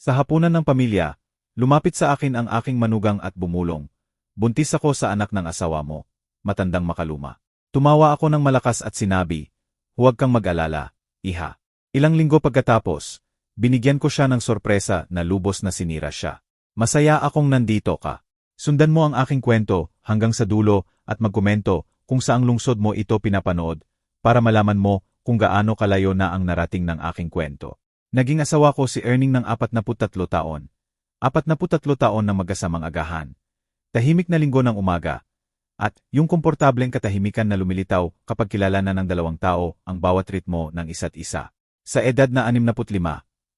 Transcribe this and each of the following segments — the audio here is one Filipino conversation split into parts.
Sa hapunan ng pamilya, lumapit sa akin ang aking manugang at bumulong. Buntis ako sa anak ng asawa mo, matandang makaluma. Tumawa ako ng malakas at sinabi, huwag kang mag-alala, iha. Ilang linggo pagkatapos, binigyan ko siya ng sorpresa na lubos na sinira siya. Masaya akong nandito ka. Sundan mo ang aking kwento hanggang sa dulo at magkomento kung saang lungsod mo ito pinapanood para malaman mo kung gaano kalayo na ang narating ng aking kwento. Naging asawa ko si Erning ng 43 taon. 43 taon na magkasamang agahan. Tahimik na linggo ng umaga. At yung komportableng katahimikan na lumilitaw kapag kilala na ng dalawang tao ang bawat ritmo ng isa't isa. Sa edad na 65,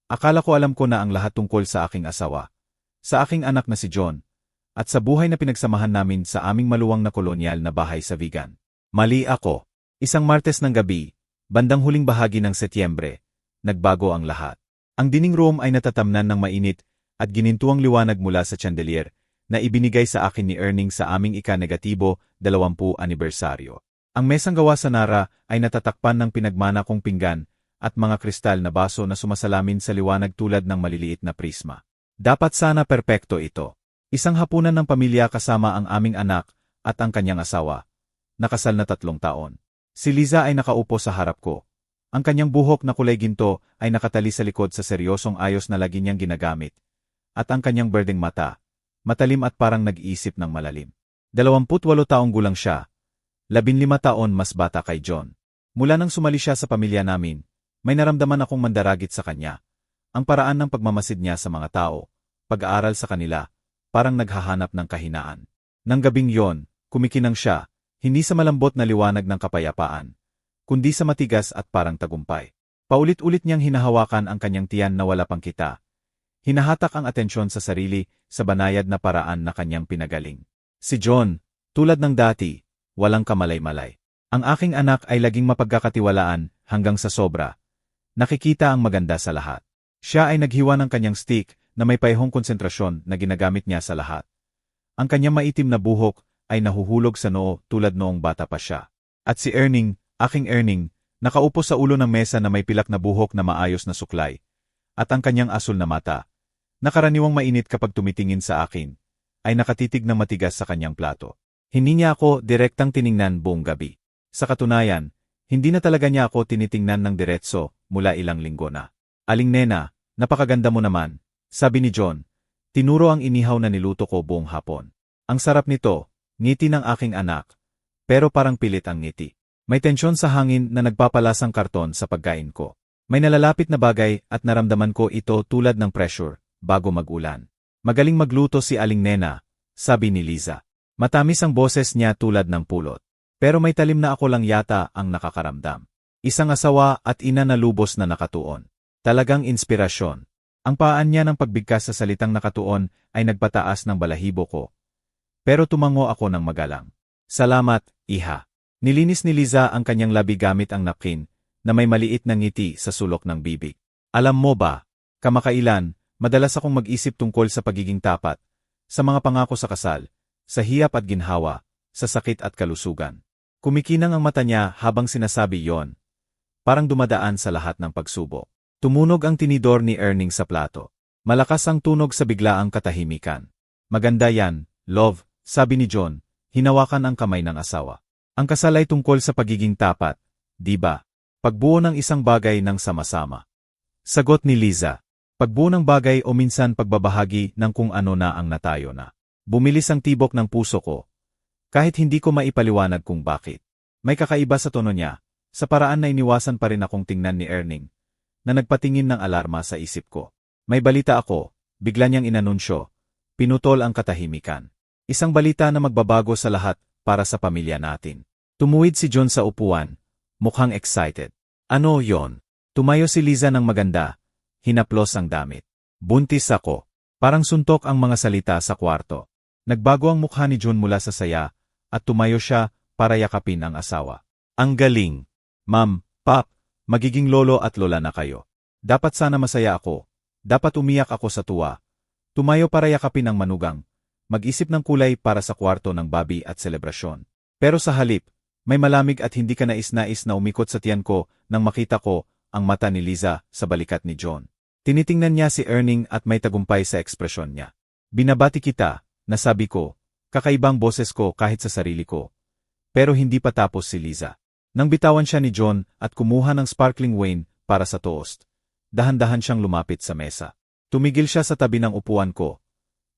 akala ko alam ko na ang lahat tungkol sa aking asawa, sa aking anak na si John, at sa buhay na pinagsamahan namin sa aming maluwang na kolonyal na bahay sa Vigan. Mali ako. Isang Martes ng gabi, bandang huling bahagi ng Setyembre, nagbago ang lahat. Ang dining room ay natatamnan ng mainit at ginintuang liwanag mula sa chandelier na ibinigay sa akin ni Erning sa aming ika-negatibo 20 anibersaryo. Ang mesang gawa sa Nara ay natatakpan ng pinagmana kong pinggan at mga kristal na baso na sumasalamin sa liwanag tulad ng maliliit na prisma. Dapat sana perpekto ito. Isang hapunan ng pamilya kasama ang aming anak at ang kanyang asawa, nakasal na 3 taon. Si Liza ay nakaupo sa harap ko. Ang kanyang buhok na kulay ginto ay nakatali sa likod sa seryosong ayos na lagi niyang ginagamit. At ang kanyang berdeng mata, matalim at parang nag-iisip ng malalim. 28 taong gulang siya. 15 taon mas bata kay John. Mula nang sumali siya sa pamilya namin, may naramdaman akong mandaragit sa kanya. Ang paraan ng pagmamasid niya sa mga tao, pag-aaral sa kanila, parang naghahanap ng kahinaan. Nang gabing yon, kumikinang siya, hindi sa malambot na liwanag ng kapayapaan, kundi sa matigas at parang tagumpay. Paulit-ulit niyang hinahawakan ang kanyang tiyan na wala pang kita. Hinahatak ang atensyon sa sarili sa banayad na paraan na kanyang pinagaling. Si John, tulad ng dati, walang kamalay-malay. Ang aking anak ay laging mapagkakatiwalaan hanggang sa sobra. Nakikita ang maganda sa lahat. Siya ay naghiwa ng kanyang stick na may paihong konsentrasyon na ginagamit niya sa lahat. Ang kanyang maitim na buhok ay nahuhulog sa noo tulad noong bata pa siya. At si Erning, aking Erning, nakaupo sa ulo ng mesa na may pilak na buhok na maayos na suklay. At ang kanyang asul na mata, na karaniwang mainit kapag tumitingin sa akin, ay nakatitig na matigas sa kanyang plato. Hindi niya ako direktang tiningnan buong gabi. Sa katunayan, hindi na talaga niya ako tinitingnan ng diretso mula ilang linggo na. Aling nena, napakaganda mo naman, sabi ni John. Tinuro ang inihaw na niluto ko buong hapon. Ang sarap nito, ngiti ng aking anak, pero parang pilit ang ngiti. May tensyon sa hangin na nagpapalasang karton sa pagkain ko. May nalalapit na bagay at naramdaman ko ito tulad ng pressure bago mag-ulan. Magaling magluto si Aling Nena, sabi ni Liza. Matamis ang boses niya tulad ng pulot. Pero may talim na ako lang yata ang nakakaramdam. Isang asawa at ina na lubos na nakatuon. Talagang inspirasyon. Ang paan niya ng pagbigkas sa salitang nakatuon ay nagpataas ng balahibo ko. Pero tumango ako ng magalang. Salamat, iha. Nilinis ni Liza ang kanyang labi gamit ang napkin na may maliit na ngiti sa sulok ng bibig. Alam mo ba, kamakailan, madalas akong mag-isip tungkol sa pagiging tapat, sa mga pangako sa kasal, sa hiyap at ginhawa, sa sakit at kalusugan. Kumikinang ang mata niya habang sinasabi yon. Parang dumadaan sa lahat ng pagsubok. Tumunog ang tinidor ni Erning sa plato. Malakas ang tunog sa biglaang katahimikan. Maganda yan, love, sabi ni John, hinawakan ang kamay ng asawa. Ang kasal ay tungkol sa pagiging tapat, di ba? Pagbuo ng isang bagay ng sama-sama. Sagot ni Liza. Pagbuo ng bagay o minsan pagbabahagi ng kung ano na ang natayo na. Bumilis ang tibok ng puso ko. Kahit hindi ko maipaliwanag kung bakit. May kakaiba sa tono niya, sa paraan na iniwasan pa rin akong tingnan ni Erning, na nagpatingin ng alarma sa isip ko. May balita ako, bigla niyang inanunsyo. Pinutol ang katahimikan. Isang balita na magbabago sa lahat para sa pamilya natin. Tumuwid si John sa upuan. Mukhang excited. Ano yon? Tumayo si Liza ng maganda. Hinaplos ang damit. Buntis ako. Parang suntok ang mga salita sa kwarto. Nagbago ang mukha ni John mula sa saya, at tumayo siya para yakapin ang asawa. Ang galing. Ma'am, Pap, magiging lolo at lola na kayo. Dapat sana masaya ako. Dapat umiyak ako sa tuwa. Tumayo para yakapin ang manugang. Mag-isip ng kulay para sa kwarto ng babi at selebrasyon. Pero sa halip, may malamig at hindi ka nais-nais na umikot sa tiyan ko nang makita ko ang mata ni Liza sa balikat ni John. Tinitingnan niya si Erning at may tagumpay sa ekspresyon niya. Binabati kita, nasabi ko, kakaibang boses ko kahit sa sarili ko. Pero hindi pa tapos si Liza. Nang bitawan siya ni John at kumuha ng sparkling wine para sa toast, dahan-dahan siyang lumapit sa mesa. Tumigil siya sa tabi ng upuan ko.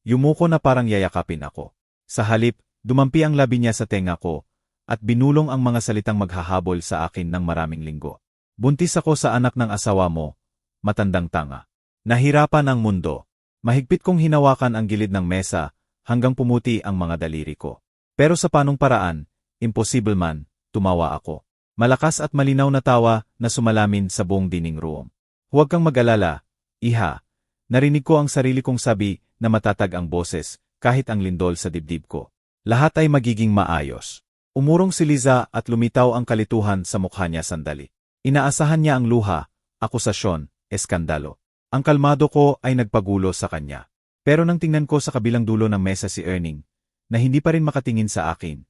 Yumuko na parang yayakapin ako. Sa halip, dumampi ang labi niya sa tenga ko, at binulong ang mga salitang maghahabol sa akin ng maraming linggo. Buntis ako sa anak ng asawa mo, matandang tanga. Nahirapan ang mundo. Mahigpit kong hinawakan ang gilid ng mesa hanggang pumuti ang mga daliri ko. Pero sa panong paraan, imposible man, tumawa ako. Malakas at malinaw na tawa na sumalamin sa buong dining room. Huwag kang mag-alala, iha. Narinig ko ang sarili kong sabi na matatag ang boses kahit ang lindol sa dibdib ko. Lahat ay magiging maayos. Umurong si Liza at lumitaw ang kalituhan sa mukha niya sandali. Inaasahan niya ang luha, akusasyon, eskandalo. Ang kalmado ko ay nagpagulo sa kanya. Pero nang tingnan ko sa kabilang dulo ng mesa si Erning, na hindi pa rin makatingin sa akin,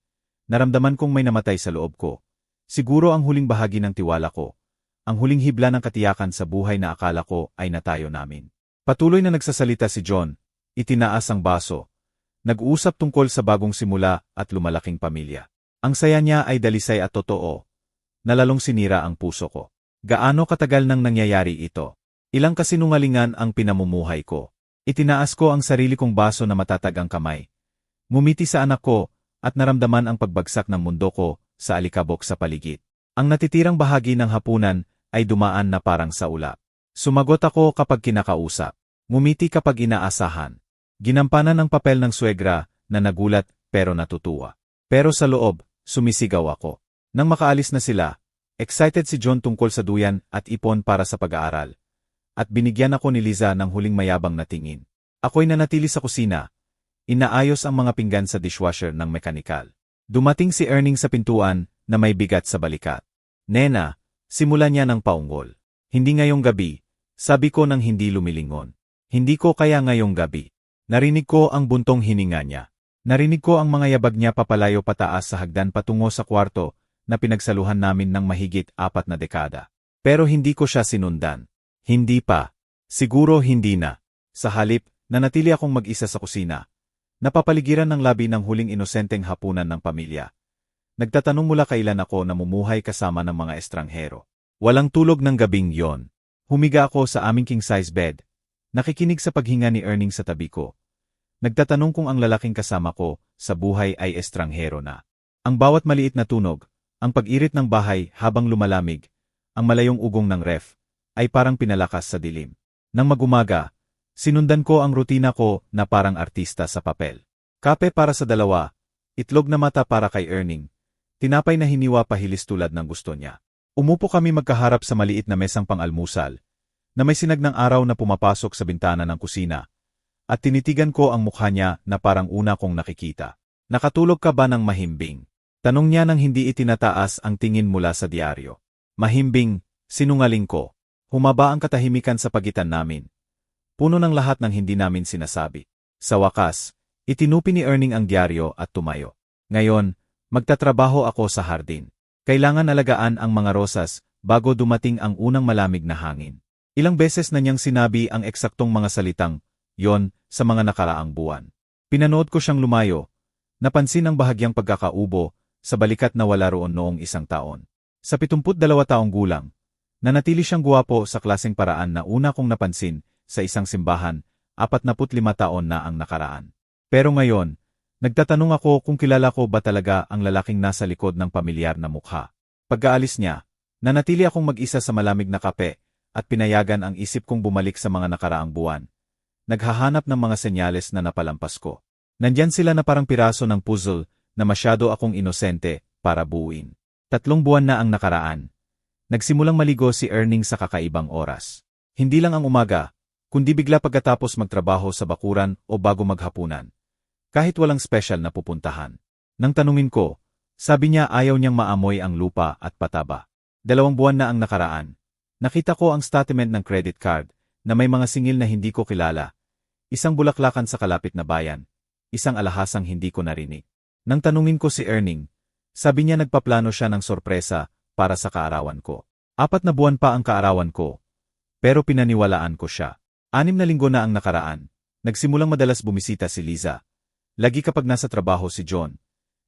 naramdaman kong may namatay sa loob ko. Siguro ang huling bahagi ng tiwala ko. Ang huling hibla ng katiyakan sa buhay na akala ko ay natayo namin. Patuloy na nagsasalita si John, itinaas ang baso. Nag-uusap tungkol sa bagong simula at lumalaking pamilya. Ang saya niya ay dalisay at totoo. Nalalong sinira ang puso ko. Gaano katagal nang nangyayari ito? Ilang kasinungalingan ang pinamumuhay ko. Itinaas ko ang sarili kong baso na matatag ang kamay. Ngumiti sa anak ko at naramdaman ang pagbagsak ng mundo ko sa alikabok sa paligid. Ang natitirang bahagi ng hapunan ay dumaan na parang sa ulap. Sumagot ako kapag kinakausap. Ngumiti kapag inaasahan. Ginampanan ng papel ng suegra na nagulat pero natutuwa. Pero sa loob, sumisigaw ako. Nang makaalis na sila, excited si John tungkol sa duyan at ipon para sa pag-aaral. At binigyan ako ni Liza ng huling mayabang na tingin. Ako'y nanatili sa kusina. Inaayos ang mga pinggan sa dishwasher ng mekanikal. Dumating si Erning sa pintuan na may bigat sa balikat. Nena, simula niya ng paunggol. Hindi ngayong gabi, sabi ko nang hindi lumilingon. Hindi ko kaya ngayong gabi. Narinig ko ang buntong hininga niya. Narinig ko ang mga yabag niya papalayo pataas sa hagdan patungo sa kwarto na pinagsaluhan namin ng mahigit 4 na dekada. Pero hindi ko siya sinundan. Hindi pa. Siguro hindi na. Sa halip, nanatili akong mag-isa sa kusina. Napapaligiran ng labi ng huling inosenteng hapunan ng pamilya. Nagtatanong mula kailan ako namumuhay kasama ng mga estranghero. Walang tulog ng gabing yon. Humiga ako sa aming king-size bed. Nakikinig sa paghinga ni Erning sa tabi ko. Nagtatanong kung ang lalaking kasama ko sa buhay ay estranghero na. Ang bawat maliit na tunog, ang pag-irit ng bahay habang lumalamig, ang malayong ugong ng ref, ay parang pinalakas sa dilim. Nang magumaga, sinundan ko ang rutina ko na parang artista sa papel. Kape para sa dalawa, itlog na mata para kay Erning, tinapay na hiniwa pahilis tulad ng gusto niya. Umupo kami magkaharap sa maliit na mesang pang-almusal, na may sinag ng araw na pumapasok sa bintana ng kusina. At tinitigan ko ang mukha niya na parang una kong nakikita. Nakatulog ka ba ng mahimbing? Tanong niya nang hindi itinataas ang tingin mula sa diaryo. Mahimbing, sinungaling ko. Humaba ang katahimikan sa pagitan namin. Puno ng lahat ng hindi namin sinasabi. Sa wakas, itinupi ni Erning ang diaryo at tumayo. Ngayon, magtatrabaho ako sa hardin. Kailangan alagaan ang mga rosas bago dumating ang unang malamig na hangin. Ilang beses na niyang sinabi ang eksaktong mga salitang, yon, sa mga nakaraang buwan. Pinanood ko siyang lumayo. Napansin ang bahagyang pagkakaubo sa balikat na wala roon noong 1 taon. Sa 72 taong gulang, nanatili siyang guwapo sa klaseng paraan na una kong napansin sa isang simbahan, 45 taon na ang nakaraan. Pero ngayon, nagtatanong ako kung kilala ko ba talaga ang lalaking nasa likod ng pamilyar na mukha. Pagkaalis niya, nanatili akong mag-isa sa malamig na kape at pinayagan ang isip kong bumalik sa mga nakaraang buwan. Naghahanap ng mga senyales na napalampas ko. Nandyan sila na parang piraso ng puzzle na masyado akong inosente para buuin. 3 buwan na ang nakaraan. Nagsimulang maligo si Erning sa kakaibang oras. Hindi lang ang umaga, kundi bigla pagkatapos magtrabaho sa bakuran o bago maghapunan. Kahit walang special na pupuntahan. Nang tanungin ko, sabi niya ayaw niyang maamoy ang lupa at pataba. 2 buwan na ang nakaraan. Nakita ko ang statement ng credit card na may mga singil na hindi ko kilala. Isang bulaklakan sa kalapit na bayan, isang alahasang hindi ko narinig. Nang tanungin ko si Erning, sabi niya nagpaplano siya ng sorpresa para sa kaarawan ko. 4 na buwan pa ang kaarawan ko. Pero pinaniwalaan ko siya. 6 na linggo na ang nakaraan. Nagsimulang madalas bumisita si Liza. Lagi kapag nasa trabaho si John.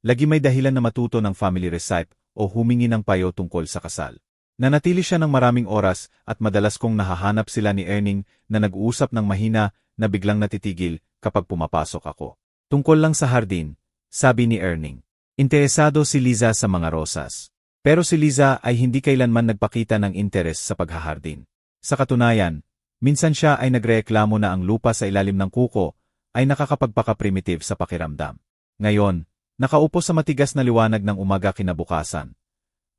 Lagi may dahilan na matuto ng family recipe o humingi ng payo tungkol sa kasal. Nanatili siya ng maraming oras at madalas kong nahahanap sila ni Erning na nag-uusap ng mahina na biglang natitigil kapag pumapasok ako. Tungkol lang sa hardin, sabi ni Erning. Interesado si Liza sa mga rosas. Pero si Liza ay hindi kailanman nagpakita ng interes sa paghahardin. Sa katunayan, minsan siya ay nagreklamo na ang lupa sa ilalim ng kuko ay nakakapagpaka-primitive sa pakiramdam. Ngayon, nakaupo sa matigas na liwanag ng umaga kinabukasan.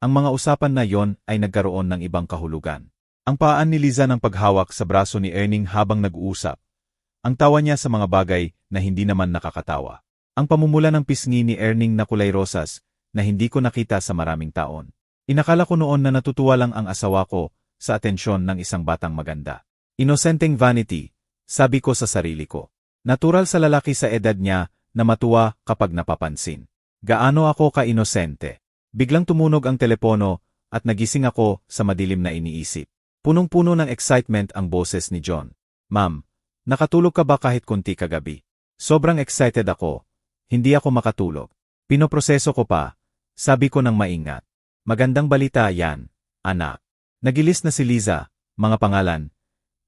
Ang mga usapan na yon ay nagkaroon ng ibang kahulugan. Ang paan ni Liza ng paghawak sa braso ni Erning habang nag-uusap. Ang tawa niya sa mga bagay na hindi naman nakakatawa. Ang pamumula ng pisngi ni Erning na kulay rosas na hindi ko nakita sa maraming taon. Inakala ko noon na natutuwa lang ang asawa ko sa atensyon ng isang batang maganda. Inosenteng vanity, sabi ko sa sarili ko. Natural sa lalaki sa edad niya na matuwa kapag napapansin. Gaano ako ka-inosente? Biglang tumunog ang telepono at nagising ako sa madilim na iniisip. Punong-puno ng excitement ang boses ni John. Ma'am, nakatulog ka ba kahit konti kagabi? Sobrang excited ako. Hindi ako makatulog. Pinoproseso ko pa, sabi ko ng maingat. Magandang balita yan, anak. Nagilis na si Liza, mga pangalan.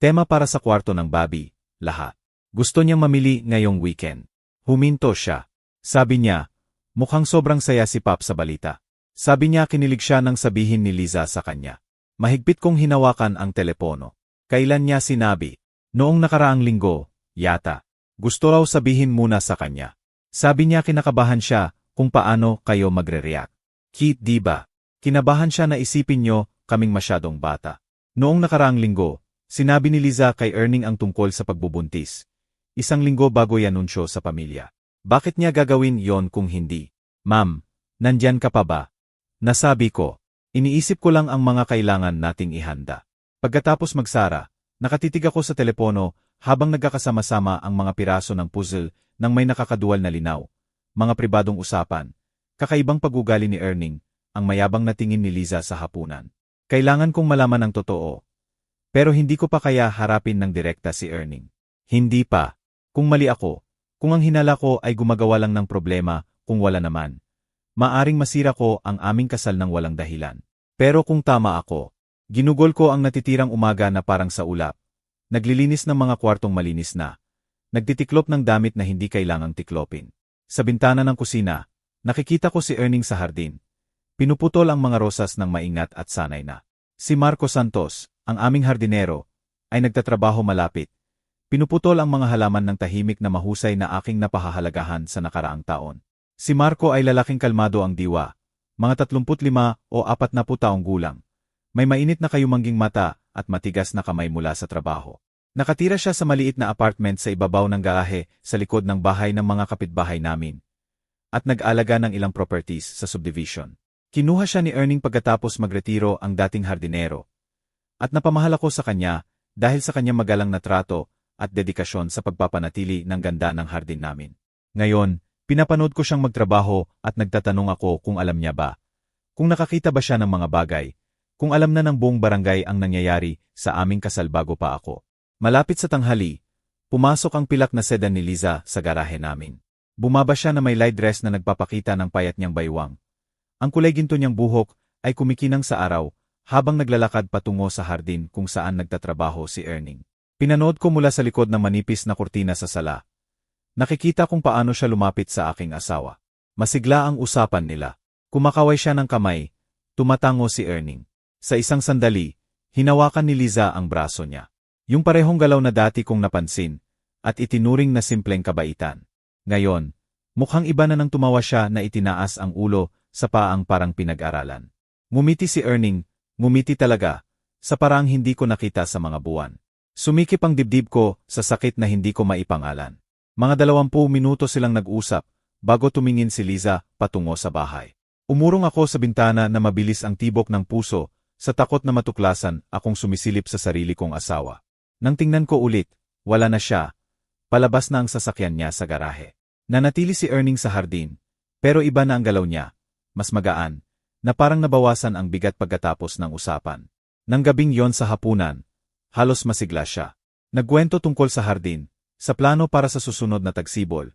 Tema para sa kwarto ng Bobby, lahat. Gusto niyang mamili ngayong weekend. Huminto siya. Sabi niya, mukhang sobrang saya si Pop sa balita. Sabi niya kinilig siya nang sabihin ni Liza sa kanya. Mahigpit kong hinawakan ang telepono. Kailan niya sinabi? Noong nakaraang linggo, yata. Gusto raw sabihin muna sa kanya. Sabi niya kinakabahan siya kung paano kayo magre-react. Cute diba? Kinabahan siya na isipin niyo kaming masyadong bata. Noong nakaraang linggo, sinabi ni Liza kay Erning ang tungkol sa pagbubuntis. 1 linggo bago yanunsyo sa pamilya. Bakit niya gagawin yon kung hindi? Ma'am, nandyan ka pa ba? Nasabi ko, iniisip ko lang ang mga kailangan nating ihanda. Pagkatapos magsara, nakatitig ako sa telepono habang nagkakasama-sama ang mga piraso ng puzzle nang may nakakadual na linaw. Mga pribadong usapan, kakaibang pag-ugali ni Erning, ang mayabang na tingin ni Liza sa hapunan. Kailangan kong malaman ang totoo. Pero hindi ko pa kaya harapin ng direkta si Erning. Hindi pa. Kung mali ako, kung ang hinala ko ay gumagawa lang ng problema, kung wala naman. Maaring masira ko ang aming kasal ng walang dahilan. Pero kung tama ako, ginugol ko ang natitirang umaga na parang sa ulap. Naglilinis ng mga kwartong malinis na. Nagtitiklop ng damit na hindi kailangang tiklopin. Sa bintana ng kusina, nakikita ko si Erning sa hardin. Pinuputol ang mga rosas ng maingat at sanay na. Si Marco Santos, ang aming hardinero, ay nagtatrabaho malapit. Pinuputol ang mga halaman ng tahimik na mahusay na aking napahahalagahan sa nakaraang taon. Si Marco ay lalaking kalmado ang diwa, mga 35 o 40 taong gulang. May mainit na kayumangging mata at matigas na kamay mula sa trabaho. Nakatira siya sa maliit na apartment sa ibabaw ng garahe sa likod ng bahay ng mga kapitbahay namin. At nag-alaga ng ilang properties sa subdivision. Kinuha siya ni Erning pagkatapos magretiro ang dating hardinero. At napamahal ako sa kanya dahil sa kanyang magalang na trato at dedikasyon sa pagpapanatili ng ganda ng hardin namin. Ngayon, pinapanood ko siyang magtrabaho at nagtatanong ako kung alam niya ba. Kung nakakita ba siya ng mga bagay, kung alam na ng buong barangay ang nangyayari sa aming kasal bago pa ako. Malapit sa tanghali, pumasok ang pilak na sedan ni Liza sa garahe namin. Bumaba siya na may light dress na nagpapakita ng payat niyang baywang. Ang kulay ginto niyang buhok ay kumikinang sa araw habang naglalakad patungo sa hardin kung saan nagtatrabaho si Erning. Pinanood ko mula sa likod ng manipis na kurtina sa sala. Nakikita kung paano siya lumapit sa aking asawa. Masigla ang usapan nila. Kumakaway siya ng kamay, tumatango si Erning. Sa isang sandali, hinawakan ni Liza ang braso niya. Yung parehong galaw na dati kong napansin, at itinuring na simpleng kabaitan. Ngayon, mukhang iba na nang tumawa siya na itinaas ang ulo sa paang parang pinag-aralan. Ngumiti si Erning, ngumiti talaga, sa parang hindi ko nakita sa mga buwan. Sumikip ang dibdib ko sa sakit na hindi ko maipangalan. Mga 20 minuto silang nag-usap, bago tumingin si Liza patungo sa bahay. Umurong ako sa bintana na mabilis ang tibok ng puso, sa takot na matuklasan akong sumisilip sa sarili kong asawa. Nang tingnan ko ulit, wala na siya. Palabas na ang sasakyan niya sa garahe. Nanatili si Erning sa hardin, pero iba na ang galaw niya, mas magaan, na parang nabawasan ang bigat pagkatapos ng usapan. Nang gabing yon sa hapunan, Halos masigla siya. Nagkwento tungkol sa hardin, sa plano para sa susunod na tagsibol,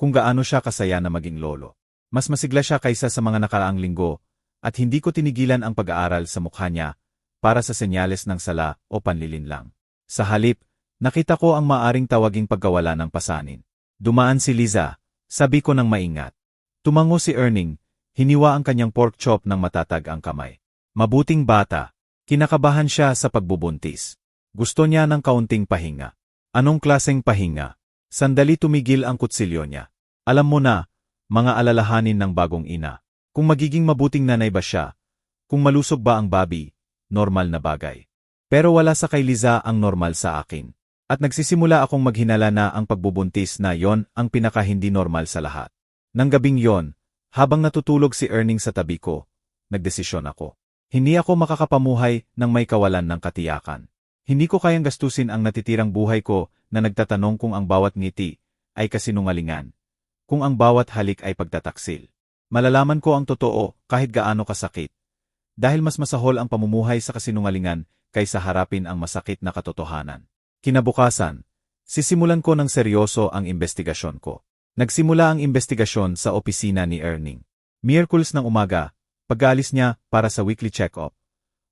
kung gaano siya kasaya na maging lolo. Mas masigla siya kaysa sa mga nakaraang linggo, at hindi ko tinigilan ang pag-aaral sa mukha niya para sa senyales ng sala o panlilinlang. Sa halip, nakita ko ang maaring tawaging pagkawala ng pasanin. Dumaan si Liza, sabi ko ng maingat. Tumango si Erning, hiniwa ang kanyang pork chop ng matatag ang kamay. Mabuting bata. Kinakabahan siya sa pagbubuntis. Gusto niya ng kaunting pahinga. Anong klaseng pahinga? Sandali tumigil ang kutsilyo niya. Alam mo na, mga alalahanin ng bagong ina. Kung magiging mabuting nanay ba siya? Kung malusog ba ang baby? Normal na bagay. Pero wala sa kay Liza ang normal sa akin. At nagsisimula akong maghinala na ang pagbubuntis na yon ang pinaka hindi normal sa lahat. Nang gabing yon, habang natutulog si Erning sa tabi ko, nagdesisyon ako. Hindi ako makakapamuhay nang may kawalan ng katiyakan. Hindi ko kayang gastusin ang natitirang buhay ko na nagtatanong kung ang bawat ngiti ay kasinungalingan, kung ang bawat halik ay pagtataksil. Malalaman ko ang totoo kahit gaano kasakit. Dahil mas masahol ang pamumuhay sa kasinungalingan kaysa harapin ang masakit na katotohanan. Kinabukasan, sisimulan ko ng seryoso ang investigasyon ko. Nagsimula ang investigasyon sa opisina ni Erning. Miyerkules ng umaga, pag-aalis niya para sa weekly check-up.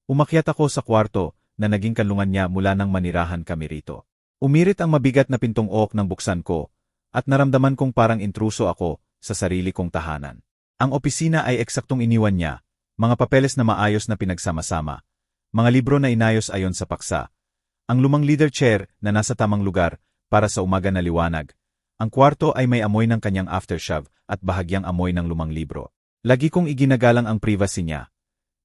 Umakyat ako sa kwarto na naging kanlungan niya mula nang manirahan kami rito. Umirit ang mabigat na pintong oak ng buksan ko, at naramdaman kong parang intruso ako sa sarili kong tahanan. Ang opisina ay eksaktong iniwan niya, mga papeles na maayos na pinagsama-sama, mga libro na inayos ayon sa paksa, ang lumang leather chair na nasa tamang lugar para sa umaga na liwanag. Ang kwarto ay may amoy ng kanyang aftershave at bahagyang amoy ng lumang libro. Lagi kong iginagalang ang privacy niya.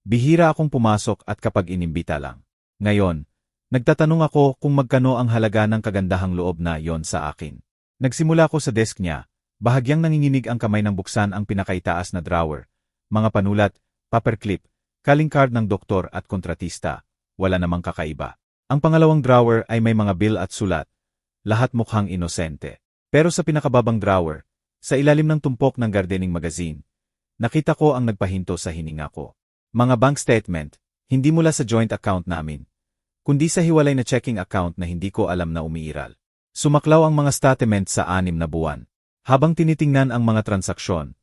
Bihira akong pumasok at kapag inimbita lang. Ngayon, nagtatanong ako kung magkano ang halaga ng kagandahang loob na yon sa akin. Nagsimula ako sa desk niya. Bahagyang nanginginig ang kamay ng buksan ang pinakaitaas na drawer. Mga panulat, paperclip, calling card ng doktor at kontratista. Wala namang kakaiba. Ang pangalawang drawer ay may mga bill at sulat. Lahat mukhang inosente. Pero sa pinakababang drawer, sa ilalim ng tumpok ng gardening magazine, nakita ko ang nagpahinto sa hininga ko. Mga bank statement, hindi mula sa joint account namin, kundi sa hiwalay na checking account na hindi ko alam na umiiral. Sumaklaw ang mga statement sa 6 na buwan. Habang tinitingnan ang mga transaksyon,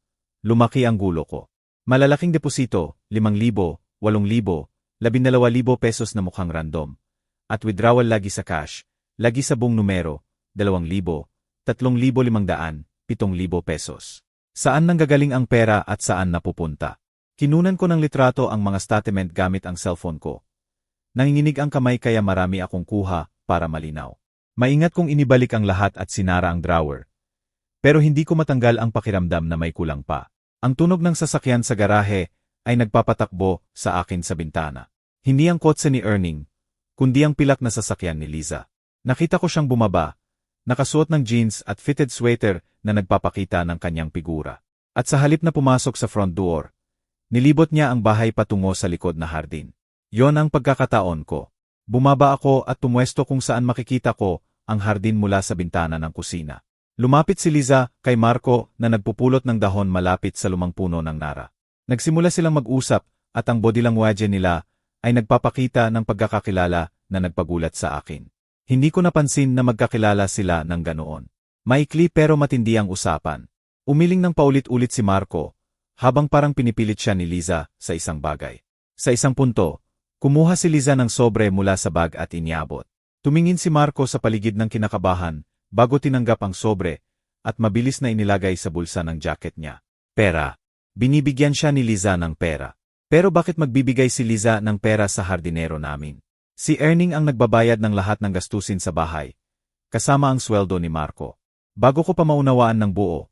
lumaki ang gulo ko. Malalaking deposito, 5,000, 8,000, 12,000 pesos na mukhang random. At withdrawal lagi sa cash, lagi sa buong numero, 2,000, 3,500, 7,000 pesos. Saan nanggagaling ang pera at saan napupunta? Kinunan ko ng litrato ang mga statement gamit ang cellphone ko. Nanginginig ang kamay kaya marami akong kuha para malinaw. Maingat kong inibalik ang lahat at sinara ang drawer. Pero hindi ko matanggal ang pakiramdam na may kulang pa. Ang tunog ng sasakyan sa garahe ay nagpapatakbo sa akin sa bintana. Hindi ang kotse ni Erning, kundi ang pilak na sasakyan ni Liza. Nakita ko siyang bumaba, nakasuot ng jeans at fitted sweater na nagpapakita ng kanyang figura. At sa halip na pumasok sa front door, nilibot niya ang bahay patungo sa likod na hardin. Yon ang pagkakataon ko. Bumaba ako at tumwesto kung saan makikita ko ang hardin mula sa bintana ng kusina. Lumapit si Liza kay Marco na nagpupulot ng dahon malapit sa lumang puno ng nara. Nagsimula silang mag-usap at ang body language nila ay nagpapakita ng pagkakakilala na nagpagulat sa akin. Hindi ko napansin na magkakilala sila ng ganoon. Maikli pero matindi ang usapan. Umiling ng paulit-ulit si Marco, habang parang pinipilit siya ni Liza sa isang bagay. Sa isang punto, kumuha si Liza ng sobre mula sa bag at inyabot. Tumingin si Marco sa paligid ng kinakabahan, bago tinanggap ang sobre, at mabilis na inilagay sa bulsa ng jacket niya. Pera. Binibigyan siya ni Liza ng pera. Pero bakit magbibigay si Liza ng pera sa hardinero namin? Si Erning ang nagbabayad ng lahat ng gastusin sa bahay, kasama ang sweldo ni Marco. Bago ko pa maunawaan ng buo,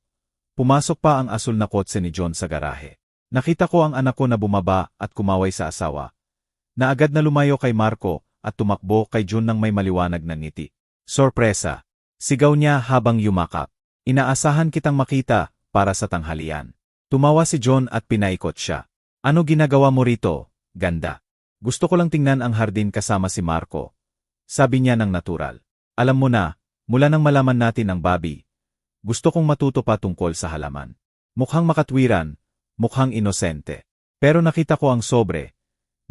pumasok pa ang asul na kotse ni John sa garahe. Nakita ko ang anak ko na bumaba at kumaway sa asawa, na agad na lumayo kay Marco at tumakbo kay John ng may maliwanag na ngiti. Sorpresa! Sigaw niya habang yumakap. Inaasahan kitang makita para sa tanghalian. Tumawa si John at pinaikot siya. Ano ginagawa mo rito, ganda? Gusto ko lang tingnan ang hardin kasama si Marco. Sabi niya ng natural. Alam mo na, mula nang malaman natin ang Bobby, gusto kong matuto pa tungkol sa halaman. Mukhang makatwiran, mukhang inosente. Pero nakita ko ang sobre.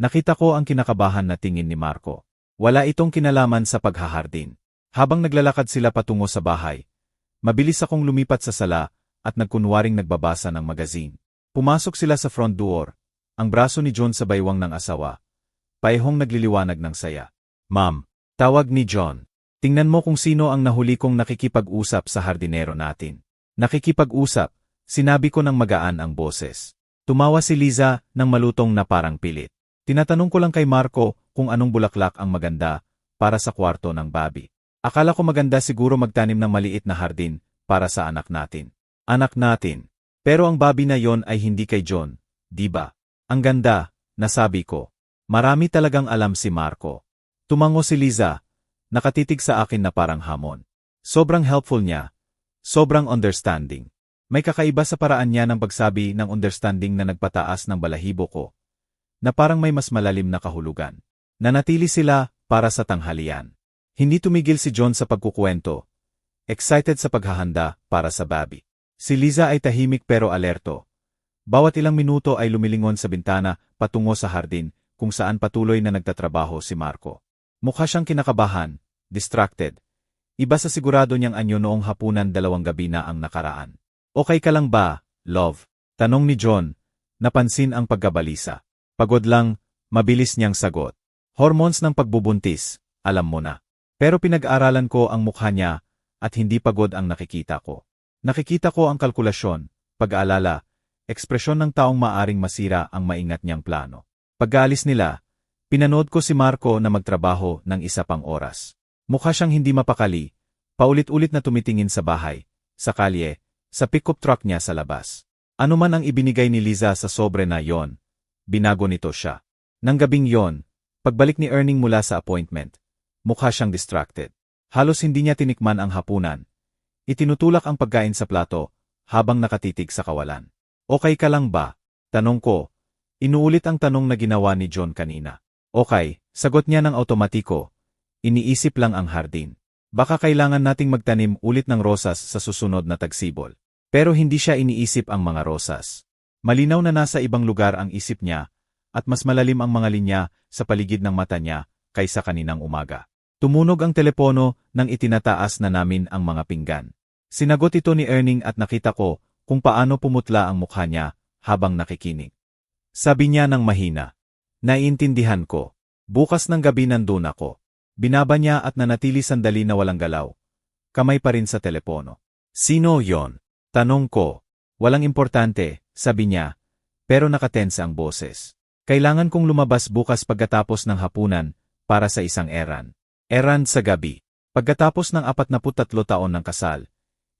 Nakita ko ang kinakabahan na tingin ni Marco. Wala itong kinalaman sa paghahardin. Habang naglalakad sila patungo sa bahay, mabilis akong lumipat sa sala at nagkunwaring nagbabasa ng magazine. Pumasok sila sa front door, ang braso ni John sa baywang ng asawa. Paehong nagliliwanag ng saya. Ma'am, tawag ni John. Tingnan mo kung sino ang nahuli kong nakikipag-usap sa hardinero natin. Nakikipag-usap, sinabi ko ng magaan ang boses. Tumawa si Liza ng malutong na parang pilit. Tinatanong ko lang kay Marco kung anong bulaklak ang maganda para sa kwarto ng Bobby. Akala ko maganda siguro magtanim ng maliit na hardin para sa anak natin. Anak natin. Pero ang Bobby na yon ay hindi kay John, di ba? Ang ganda, nasabi ko. Marami talagang alam si Marco. Tumango si Liza, nakatitig sa akin na parang hamon. Sobrang helpful niya. Sobrang understanding. May kakaiba sa paraan niya ng pagsabi ng understanding na nagpataas ng balahibo ko. Na parang may mas malalim na kahulugan. Nanatili sila para sa tanghalian. Hindi tumigil si John sa pagkukwento. Excited sa paghahanda para sa Bobby. Si Liza ay tahimik pero alerto. Bawat ilang minuto ay lumilingon sa bintana patungo sa hardin kung saan patuloy na nagtatrabaho si Marco. Mukha siyang kinakabahan, distracted. Iba sa sigurado niyang anyo noong hapunan 2 gabi na ang nakaraan. Okay ka lang ba, love? Tanong ni John, napansin ang pagkabalisa. Pagod lang, mabilis niyang sagot. Hormones ng pagbubuntis, alam mo na. Pero pinag-aralan ko ang mukha niya at hindi pagod ang nakikita ko. Nakikita ko ang kalkulasyon, pag-aalala, ekspresyon ng taong maaring masira ang maingat niyang plano. Pag-aalis nila, pinanood ko si Marco na magtrabaho ng 1 pang oras. Mukha siyang hindi mapakali, paulit-ulit na tumitingin sa bahay, sa kalye, sa pick-up truck niya sa labas. Ano man ang ibinigay ni Liza sa sobre na yon, binago nito siya. Nang gabing yon, pagbalik ni Erning mula sa appointment, mukha siyang distracted. Halos hindi niya tinikman ang hapunan. Itinutulak ang pagkain sa plato, habang nakatitig sa kawalan. Okay ka lang ba? Tanong ko. Inuulit ang tanong na ginawa ni John kanina. Okay, sagot niya ng automatiko. Iniisip lang ang hardin. Baka kailangan nating magtanim ulit ng rosas sa susunod na tagsibol. Pero hindi siya iniisip ang mga rosas. Malinaw na nasa ibang lugar ang isip niya, at mas malalim ang mga linya sa paligid ng mata niya kaysa kaninang umaga. Tumunog ang telepono nang itinataas na namin ang mga pinggan. Sinagot ito ni Erning at nakita ko kung paano pumutla ang mukha niya habang nakikinig. Sabi niya ng mahina. Naiintindihan ko. Bukas ng gabi nandun ako. Binaba niya at nanatili sandali na walang galaw. Kamay pa rin sa telepono. Sino yon? Tanong ko. Walang importante, sabi niya, pero nakatense ang boses. Kailangan kong lumabas bukas pagkatapos ng hapunan para sa isang errand. Errand sa gabi. Pagkatapos ng 43 taon ng kasal,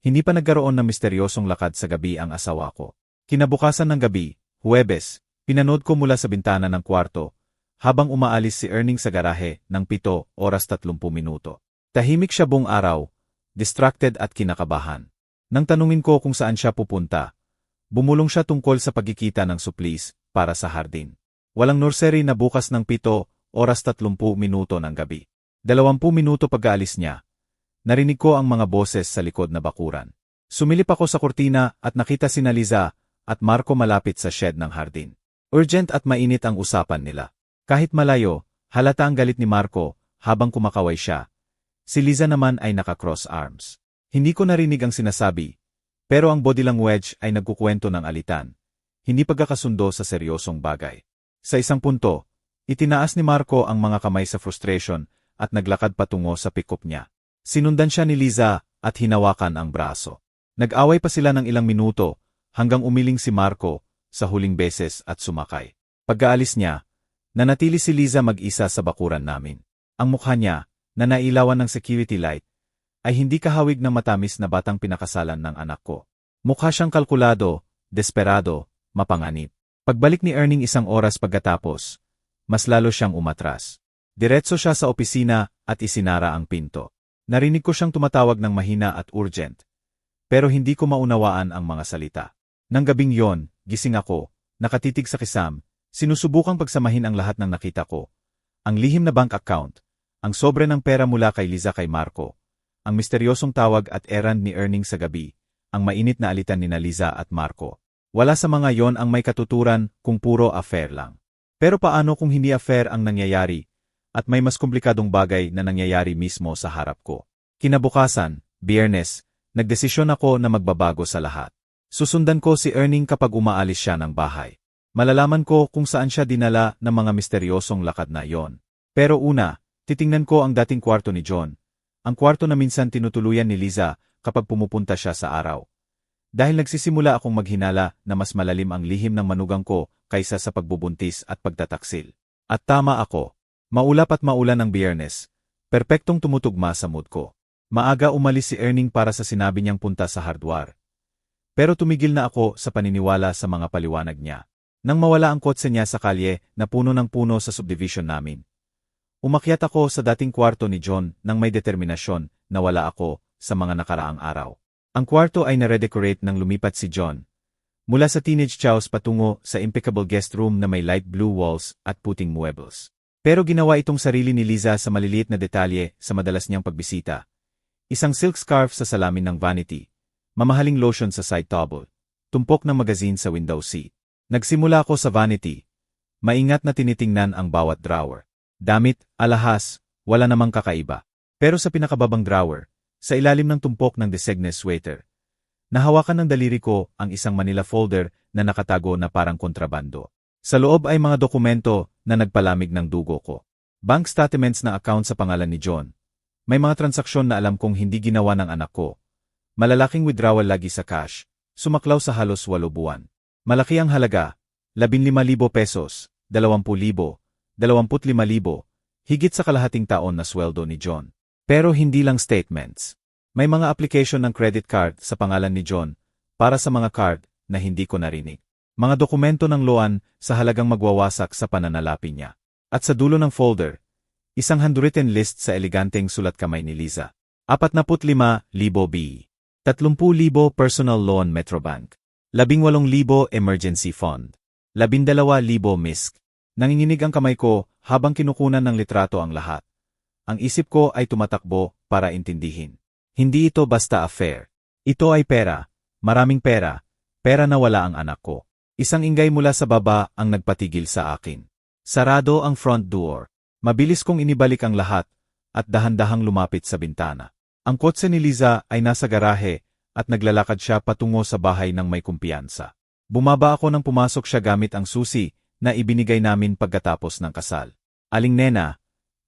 hindi pa nagkaroon ng misteryosong lakad sa gabi ang asawa ko. Kinabukasan ng gabi, Huwebes, pinanood ko mula sa bintana ng kwarto, habang umaalis si Erning sa garahe ng 7:30. Tahimik siya buong araw, distracted at kinakabahan. Nang tanungin ko kung saan siya pupunta, bumulong siya tungkol sa pagkikita ng suplis para sa hardin. Walang nursery na bukas ng 7:30 ng gabi. 20 minuto pag-aalis niya, narinig ko ang mga boses sa likod na bakuran. Sumilip ako sa kurtina at nakita si Liza at Marco malapit sa shed ng hardin. Urgent at mainit ang usapan nila. Kahit malayo, halata ang galit ni Marco habang kumakaway siya. Si Liza naman ay naka-cross arms. Hindi ko narinig ang sinasabi, pero ang body language ay nagkukwento ng alitan. Hindi pagkakasundo sa seryosong bagay. Sa isang punto, itinaas ni Marco ang mga kamay sa frustration at naglakad patungo sa pick-up niya. Sinundan siya ni Liza at hinawakan ang braso. Nag-away pa sila ng ilang minuto hanggang umiling si Marco sa huling beses at sumakay. Pagkaalis niya, nanatili si Liza mag-isa sa bakuran namin. Ang mukha niya, na nailawan ng security light, ay hindi kahawig ng matamis na batang pinakasalan ng anak ko. Mukha siyang kalkulado, desperado, mapanganib. Pagbalik ni Erning 1 oras pagkatapos, mas lalo siyang umatras. Diretso siya sa opisina at isinara ang pinto. Narinig ko siyang tumatawag ng mahina at urgent. Pero hindi ko maunawaan ang mga salita. Nang gabing yon, gising ako, nakatitig sa kisam, sinusubukang pagsamahin ang lahat ng nakita ko. Ang lihim na bank account, ang sobre ng pera mula kay Liza kay Marco, ang misteryosong tawag at errand ni Erning sa gabi, ang mainit na alitan ni Liza at Marco. Wala sa mga yon ang may katuturan kung puro affair lang. Pero paano kung hindi affair ang nangyayari, at may mas komplikadong bagay na nangyayari mismo sa harap ko. Kinabukasan, Biyernes, nagdesisyon ako na magbabago sa lahat. Susundan ko si Erning kapag umaalis siya ng bahay. Malalaman ko kung saan siya dinala ng mga misteryosong lakad na iyon. Pero una, titingnan ko ang dating kwarto ni John. Ang kwarto na minsan tinutuluyan ni Liza kapag pumupunta siya sa araw. Dahil nagsisimula akong maghinala na mas malalim ang lihim ng manugang ko kaysa sa pagbubuntis at pagtataksil. At tama ako. Maulap at maulan ang Biyernes. Perpektong tumutugma sa mood ko. Maaga umalis si Erning para sa sinabi niyang punta sa hardware. Pero tumigil na ako sa paniniwala sa mga paliwanag niya. Nang mawala ang kotse niya sa kalye na puno ng puno sa subdivision namin. Umakyat ako sa dating kwarto ni John nang may determinasyon na wala ako sa mga nakaraang araw. Ang kwarto ay naredecorate nang lumipat si John. Mula sa teenage chows patungo sa impeccable guest room na may light blue walls at puting muebles. Pero ginawa itong sarili ni Liza sa maliliit na detalye sa madalas niyang pagbisita. Isang silk scarf sa salamin ng vanity, mamahaling lotion sa side table, tumpok ng magazine sa window seat. Nagsimula ako sa vanity. Maingat na tinitingnan ang bawat drawer. Damit, alahas, wala namang kakaiba. Pero sa pinakababang drawer, sa ilalim ng tumpok ng designer sweater, nahawakan ng daliri ko ang isang Manila folder na nakatago na parang kontrabando. Sa loob ay mga dokumento na nagpalamig ng dugo ko. Bank statements na account sa pangalan ni John. May mga transaksyon na alam kong hindi ginawa ng anak ko. Malalaking withdrawal lagi sa cash, sumaklaw sa halos 8 buwan. Malaki ang halaga, 15,000 pesos, 20,000, 25,000, higit sa kalahating taon na sweldo ni John. Pero hindi lang statements. May mga application ng credit card sa pangalan ni John para sa mga card na hindi ko narinig. Mga dokumento ng loan sa halagang magwawasak sa pananalapi niya. At sa dulo ng folder, isang handwritten list sa eleganteng sulat kamay ni Liza. 45,000 B. 30,000 personal loan Metrobank. 18,000 emergency fund. 12,000 MISC. Nanginginig ang kamay ko habang kinukunan ng litrato ang lahat. Ang isip ko ay tumatakbo para intindihin. Hindi ito basta affair. Ito ay pera. Maraming pera. Pera na wala ang anak ko. Isang ingay mula sa baba ang nagpatigil sa akin. Sarado ang front door. Mabilis kong inibalik ang lahat at dahan-dahang lumapit sa bintana. Ang kotse ni Liza ay nasa garahe at naglalakad siya patungo sa bahay ng may kumpiyansa. Bumaba ako nang pumasok siya gamit ang susi na ibinigay namin pagkatapos ng kasal. Aling Nena,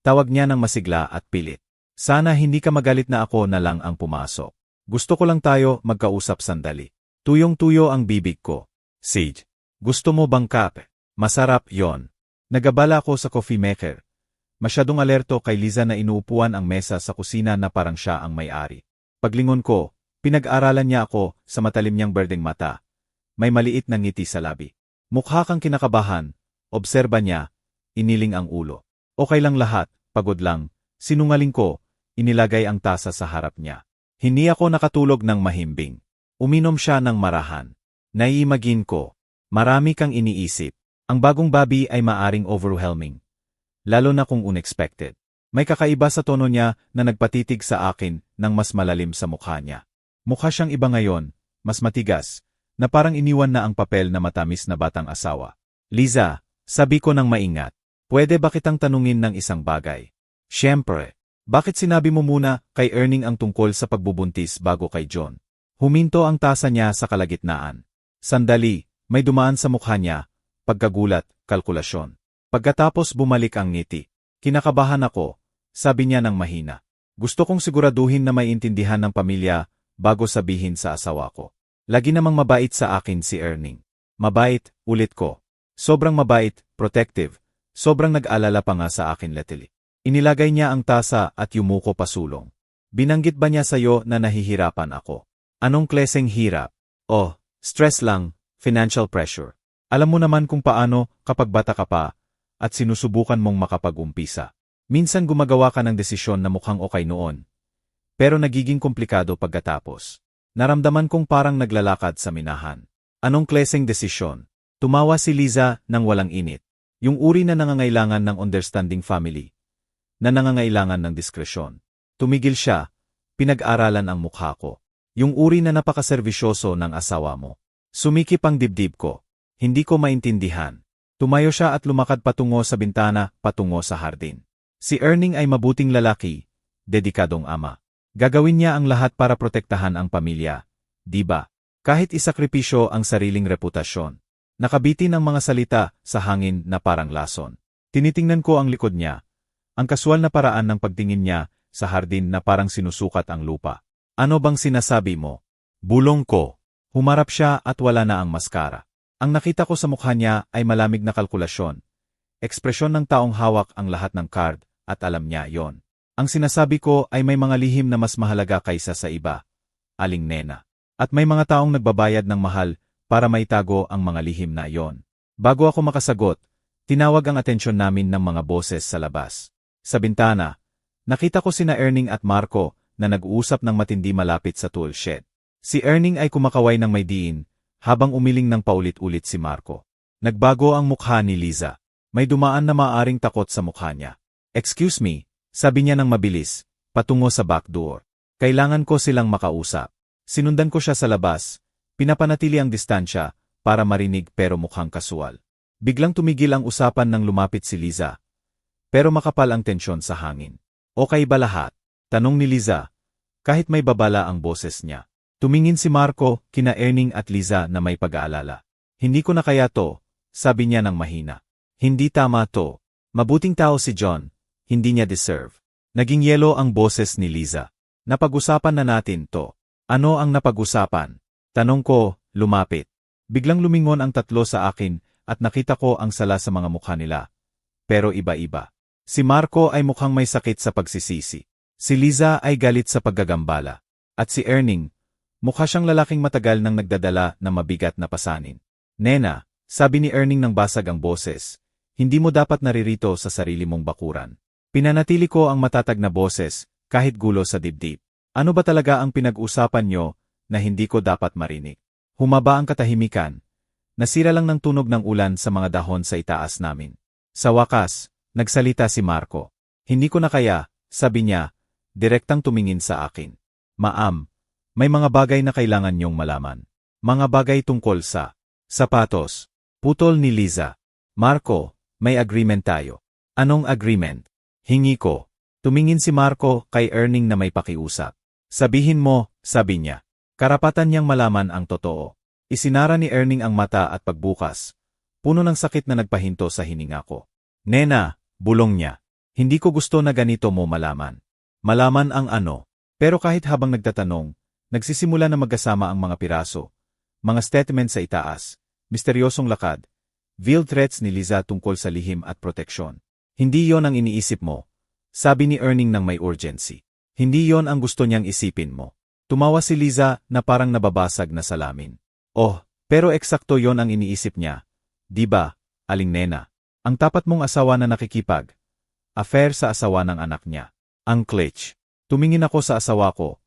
tawag niya ng masigla at pilit. Sana hindi ka magalit na ako na lang ang pumasok. Gusto ko lang tayo magkausap sandali. Tuyong-tuyo ang bibig ko. Sage, gusto mo bang kape? Masarap yon. Nagabala ako sa coffee maker. Masyadong alerto kay Liza na inuupuan ang mesa sa kusina na parang siya ang may-ari. Paglingon ko, pinag-aralan niya ako sa matalim niyang berdeng mata. May maliit na ngiti sa labi. Mukha kang kinakabahan, obserba niya, iniling ang ulo. Okay lang lahat, pagod lang, sinungaling ko, inilagay ang tasa sa harap niya. Hindi ako nakatulog ng mahimbing. Uminom siya ng marahan. Naiimagine ko, marami kang iniisip. Ang bagong Bobby ay maaring overwhelming. Lalo na kung unexpected. May kakaiba sa tono niya na nagpatitig sa akin ng mas malalim sa mukha niya. Mukha siyang iba ngayon, mas matigas, na parang iniwan na ang papel na matamis na batang asawa. Liza, sabi ko ng maingat, pwede ba kitang tanungin ng isang bagay? Siyempre, bakit sinabi mo muna kay Erning ang tungkol sa pagbubuntis bago kay John? Huminto ang tasa niya sa kalagitnaan. Sandali, may dumaan sa mukha niya, pagkagulat, kalkulasyon. Pagkatapos bumalik ang ngiti. Kinakabahan ako, sabi niya ng mahina. Gusto kong siguraduhin na may intindihan ng pamilya bago sabihin sa asawa ko. Lagi namang mabait sa akin si Erning. Mabait, ulit ko. Sobrang mabait, protective, sobrang nag-alala pa nga sa akin lately. Inilagay niya ang tasa at yumuko pasulong. Binanggit ba niya sa'yo na nahihirapan ako? Anong kleseng hirap? Oh, stress lang, financial pressure. Alam mo naman kung paano kapag bata ka pa, at sinusubukan mong makapag-umpisa. Minsan gumagawa ka ng desisyon na mukhang okay noon, pero nagiging komplikado pagkatapos. Naramdaman kong parang naglalakad sa minahan. Anong kleseng desisyon? Tumawa si Liza nang walang init. Yung uri na nangangailangan ng understanding family, na nangangailangan ng diskresyon. Tumigil siya, pinag-aralan ang mukha ko. Yung uri na napakaservisyoso ng asawa mo. Sumikip ang dibdib ko. Hindi ko maintindihan. Tumayo siya at lumakad patungo sa bintana, patungo sa hardin. Si Erning ay mabuting lalaki, dedikadong ama. Gagawin niya ang lahat para protektahan ang pamilya, di ba? Kahit isakripisyo ang sariling reputasyon. Nakabitin ang mga salita sa hangin na parang lason. Tinitingnan ko ang likod niya. Ang kasual na paraan ng pagtingin niya sa hardin na parang sinusukat ang lupa. Ano bang sinasabi mo? Bulong ko. Humarap siya at wala na ang maskara. Ang nakita ko sa mukha niya ay malamig na kalkulasyon. Ekspresyon ng taong hawak ang lahat ng card at alam niya yon. Ang sinasabi ko ay may mga lihim na mas mahalaga kaysa sa iba. Aling Nena. At may mga taong nagbabayad ng mahal para maitago ang mga lihim na iyon. Bago ako makasagot, tinawag ang atensyon namin ng mga boses sa labas. Sa bintana, nakita ko sina Erning at Marco na nag-uusap ng matindi malapit sa tool shed. Si Erning ay kumakaway ng may diin, habang umiling ng paulit-ulit si Marco. Nagbago ang mukha ni Liza. May dumaan na maaring takot sa mukha niya. "Excuse me," sabi niya ng mabilis, patungo sa back door. "Kailangan ko silang makausap." Sinundan ko siya sa labas, pinapanatili ang distansya para marinig pero mukhang kasual. Biglang tumigil ang usapan nang lumapit si Liza. Pero makapal ang tensyon sa hangin. "Okay ba lahat?" tanong ni Liza, kahit may babala ang boses niya. Tumingin si Marco, kina Erning at Liza na may pag-aalala. "Hindi ko na kaya to," sabi niya ng mahina. "Hindi tama to. Mabuting tao si John, hindi niya deserve." Naging yelo ang boses ni Liza. "Napag-usapan na natin to." "Ano ang napag-usapan?" tanong ko, lumapit. Biglang lumingon ang tatlo sa akin at nakita ko ang sala sa mga mukha nila. Pero iba-iba. Si Marco ay mukhang may sakit sa pagsisisi. Si Liza ay galit sa paggagambala. At si Erning, mukha siyang lalaking matagal nang nagdadala ng mabigat na pasanin. "Nena," sabi ni Erning nang basag ang boses, "hindi mo dapat naririto sa sarili mong bakuran." Pinanatili ko ang matatag na boses, kahit gulo sa dibdib. "Ano ba talaga ang pinag-usapan nyo na hindi ko dapat marinig?" Humaba ang katahimikan. Nasira lang ng tunog ng ulan sa mga dahon sa itaas namin. Sa wakas, nagsalita si Marco. "Hindi ko na kaya," sabi niya, direktang tumingin sa akin. "Ma'am, may mga bagay na kailangan niyong malaman. Mga bagay tungkol sa sapatos." Putol ni Liza. "Marco, may agreement tayo." "Anong agreement?" hingi ko. Tumingin si Marco kay Erning na may pakiusap. "Sabihin mo," sabi niya. Karapatan niyang malaman ang totoo. Isinara ni Erning ang mata at pagbukas. Puno ng sakit na nagpahinto sa hininga ko. "Nena," bulong niya. "Hindi ko gusto na ganito mo malaman." Malaman ang ano. Pero kahit habang nagtatanong, nagsisimula na magkasama ang mga piraso. Mga statement sa itaas, misteryosong lakad, veiled threats ni Liza tungkol sa lihim at proteksyon. "Hindi yon ang iniisip mo," sabi ni Erning ng may urgency. "Hindi yon ang gusto niyang isipin mo." Tumawa si Liza na parang nababasag na salamin. "Oh, pero eksakto yon ang iniisip niya. Di ba, Aling Nena? Ang tapat mong asawa na nakikipag. Affair sa asawa ng anak niya." Ang clutch. Tumingin ako sa asawa ko.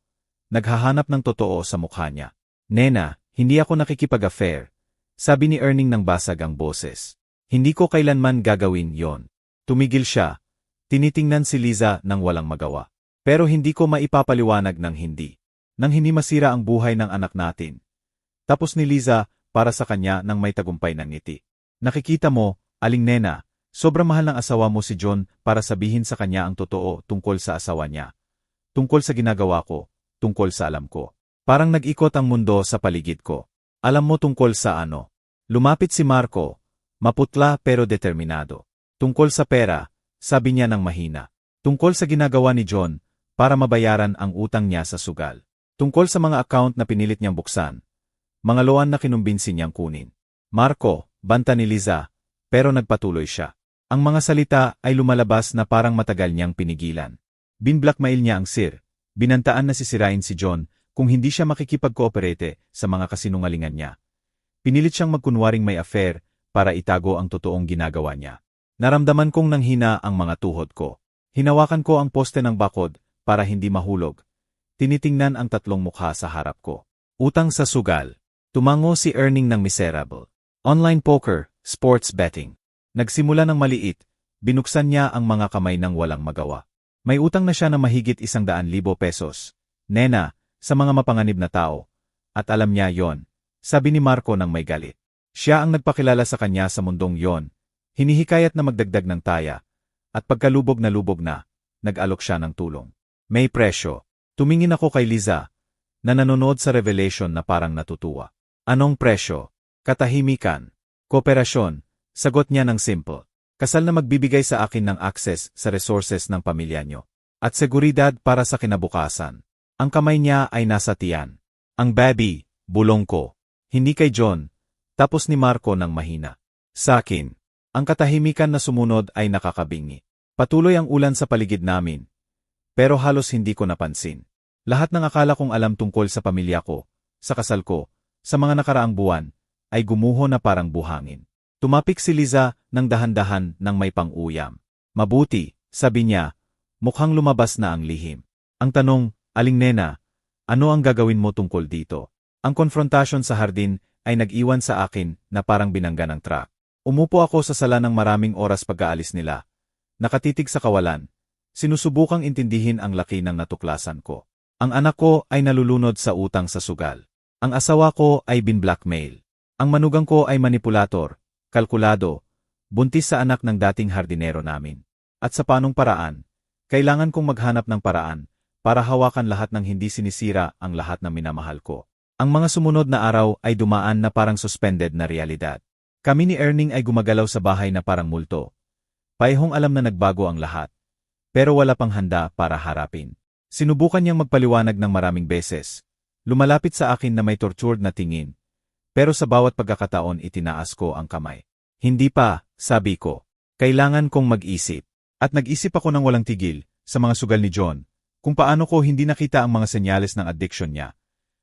Naghahanap ng totoo sa mukha niya. "Nena, hindi ako nakikipag-affair," sabi ni Erning ng basag ang boses. "Hindi ko kailanman gagawin yon." Tumigil siya. Tinitingnan si Liza nang walang magawa. "Pero hindi ko maipapaliwanag ng hindi. Nang hindi masira ang buhay ng anak natin." Tapos ni Liza para sa kanya nang may tagumpay ng ngiti. "Nakikita mo, Aling Nena, sobrang mahal ng asawa mo si John para sabihin sa kanya ang totoo tungkol sa asawa niya. Tungkol sa ginagawa ko, tungkol sa alam ko. Parang nag-ikot ang mundo sa paligid ko. Alam mo tungkol sa ano?" Lumapit si Marco, maputla pero determinado. "Tungkol sa pera," sabi niya ng mahina. "Tungkol sa ginagawa ni John para mabayaran ang utang niya sa sugal. Tungkol sa mga account na pinilit niyang buksan. Mga loan na kinumbinsi niyang kunin." "Marco," banta ni Liza, pero nagpatuloy siya. Ang mga salita ay lumalabas na parang matagal niyang pinigilan. Binblackmail niya ang Sir. Binantaan na sisirain si John kung hindi siya makikipag-cooperate sa mga kasinungalingan niya. Pinilit siyang magkunwaring may affair para itago ang totoong ginagawa niya. Naramdaman kong nanghina ang mga tuhod ko. Hinawakan ko ang poste ng bakod para hindi mahulog. Tinitingnan ang tatlong mukha sa harap ko. Utang sa sugal. Tumango si Erning ng miserable. Online poker, sports betting. Nagsimula ng maliit, binuksan niya ang mga kamay ng walang magawa. May utang na siya na mahigit 100,000 pesos. "Nena, sa mga mapanganib na tao." At alam niya yon, sabi ni Marco ng may galit. Siya ang nagpakilala sa kanya sa mundong yon. Hinihikayat na magdagdag ng taya. At pagkalubog na, nag-alok siya ng tulong. May presyo. Tumingin ako kay Liza, na nanonood sa revelation na parang natutuwa. Anong presyo? Katahimikan. Kooperasyon. Sagot niya ng simple. Kasal na magbibigay sa akin ng access sa resources ng pamilya niyo. At seguridad para sa kinabukasan. Ang kamay niya ay nasa tiyan. Ang baby, bulong ko. Hindi kay John, tapos ni Marco ng mahina. Sa akin. Ang katahimikan na sumunod ay nakakabingi. Patuloy ang ulan sa paligid namin. Pero halos hindi ko napansin. Lahat ng akala kong alam tungkol sa pamilya ko, sa kasal ko, sa mga nakaraang buwan, ay gumuho na parang buhangin. Tumapik si Liza ng dahan-dahan ng may pang-uyam. Mabuti, sabi niya, mukhang lumabas na ang lihim. Ang tanong, Aling Nena, ano ang gagawin mo tungkol dito? Ang konfrontasyon sa hardin ay nag-iwan sa akin na parang binangga ng truck. Umupo ako sa sala ng maraming oras pagkaalis nila. Nakatitig sa kawalan. Sinusubukang intindihin ang laki ng natuklasan ko. Ang anak ko ay nalulunod sa utang sa sugal. Ang asawa ko ay bin-blackmail. Ang manugang ko ay manipulator, kalkulado, buntis sa anak ng dating hardinero namin. At sa panong paraan, kailangan kong maghanap ng paraan para hawakan lahat ng hindi sinisira ang lahat ng minamahal ko. Ang mga sumunod na araw ay dumaan na parang suspended na realidad. Kami ni Erning ay gumagalaw sa bahay na parang multo. Paihong alam na nagbago ang lahat. Pero wala pang handa para harapin. Sinubukan niyang magpaliwanag ng maraming beses. Lumalapit sa akin na may tortured na tingin. Pero sa bawat pagkakataon itinaas ko ang kamay. Hindi pa, sabi ko. Kailangan kong mag-isip. At nag-isip ako ng walang tigil, sa mga sugal ni John, kung paano ko hindi nakita ang mga senyales ng addiction niya.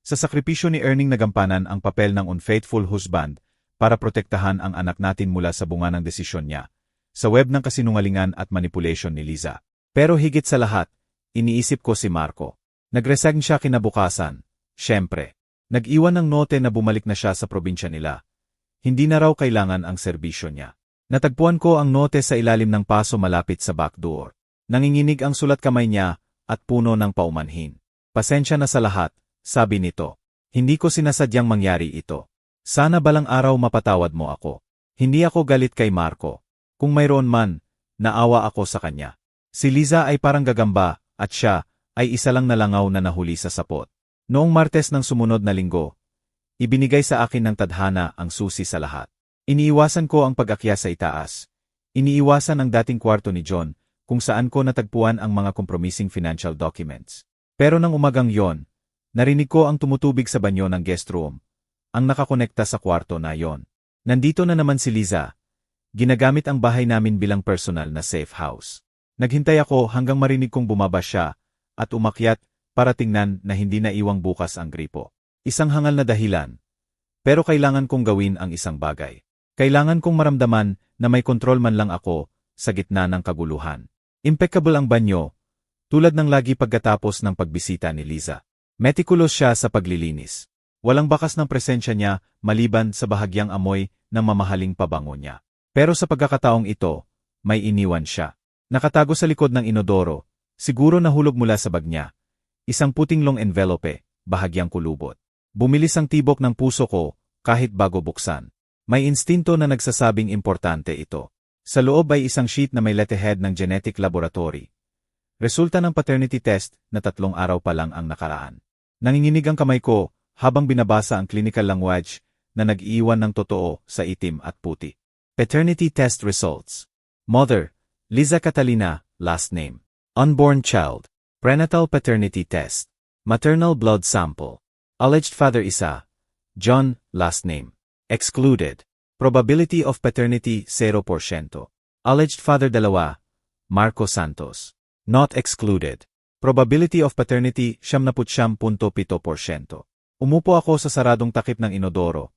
Sa sakripisyo ni Erning nagampanan ang papel ng unfaithful husband para protektahan ang anak natin mula sa bunga ng desisyon niya, sa web ng kasinungalingan at manipulation ni Liza. Pero higit sa lahat, iniisip ko si Marco. Nag-resign siya kinabukasan. Siyempre. Nag-iwan ng note na bumalik na siya sa probinsya nila. Hindi na raw kailangan ang serbisyo niya. Natagpuan ko ang note sa ilalim ng paso malapit sa back door. Nanginginig ang sulat kamay niya at puno ng paumanhin. Pasensya na sa lahat, sabi nito. Hindi ko sinasadyang mangyari ito. Sana balang araw mapatawad mo ako. Hindi ako galit kay Marco. Kung mayroon man, naawa ako sa kanya. Si Liza ay parang gagamba, at siya ay isa lang na langaw na nahuli sa sapot. Noong Martes ng sumunod na linggo, ibinigay sa akin ng tadhana ang susi sa lahat. Iniiwasan ko ang pag-akya sa itaas. Iniiwasan ang dating kwarto ni John, kung saan ko natagpuan ang mga compromising financial documents. Pero nang umagang yon, narinig ko ang tumutubig sa banyo ng guest room. Ang nakakonekta sa kwarto na yon. Nandito na naman si Liza. Ginagamit ang bahay namin bilang personal na safe house. Naghintay ako hanggang marinig kong bumaba siya at umakyat para tingnan na hindi na iwang bukas ang gripo. Isang hangal na dahilan. Pero kailangan kong gawin ang isang bagay. Kailangan kong maramdaman na may kontrol man lang ako sa gitna ng kaguluhan. Impeccable ang banyo, tulad ng lagi pagkatapos ng pagbisita ni Liza. Meticulous siya sa paglilinis. Walang bakas ng presensya niya maliban sa bahagyang amoy ng mamahaling pabango niya. Pero sa pagkakataong ito, may iniwan siya. Nakatago sa likod ng inodoro, siguro nahulog mula sa bag niya. Isang puting long envelope, bahagyang kulubot. Bumilis ang tibok ng puso ko kahit bago buksan. May instinto na nagsasabing importante ito. Sa loob ay isang sheet na may letterhead ng genetic laboratory. Resulta ng paternity test na 3 araw pa lang ang nakaraan. Nanginginig ang kamay ko habang binabasa ang clinical language na nag-iwan ng totoo sa itim at puti. Paternity test results. Mother, Liza Catalina, last name. Unborn child. Prenatal paternity test. Maternal blood sample. Alleged father isa. John, last name. Excluded. Probability of paternity 0%. Alleged father 2. Marco Santos. Not excluded. Probability of paternity 79.7%. Umupo ako sa saradong takip ng inodoro.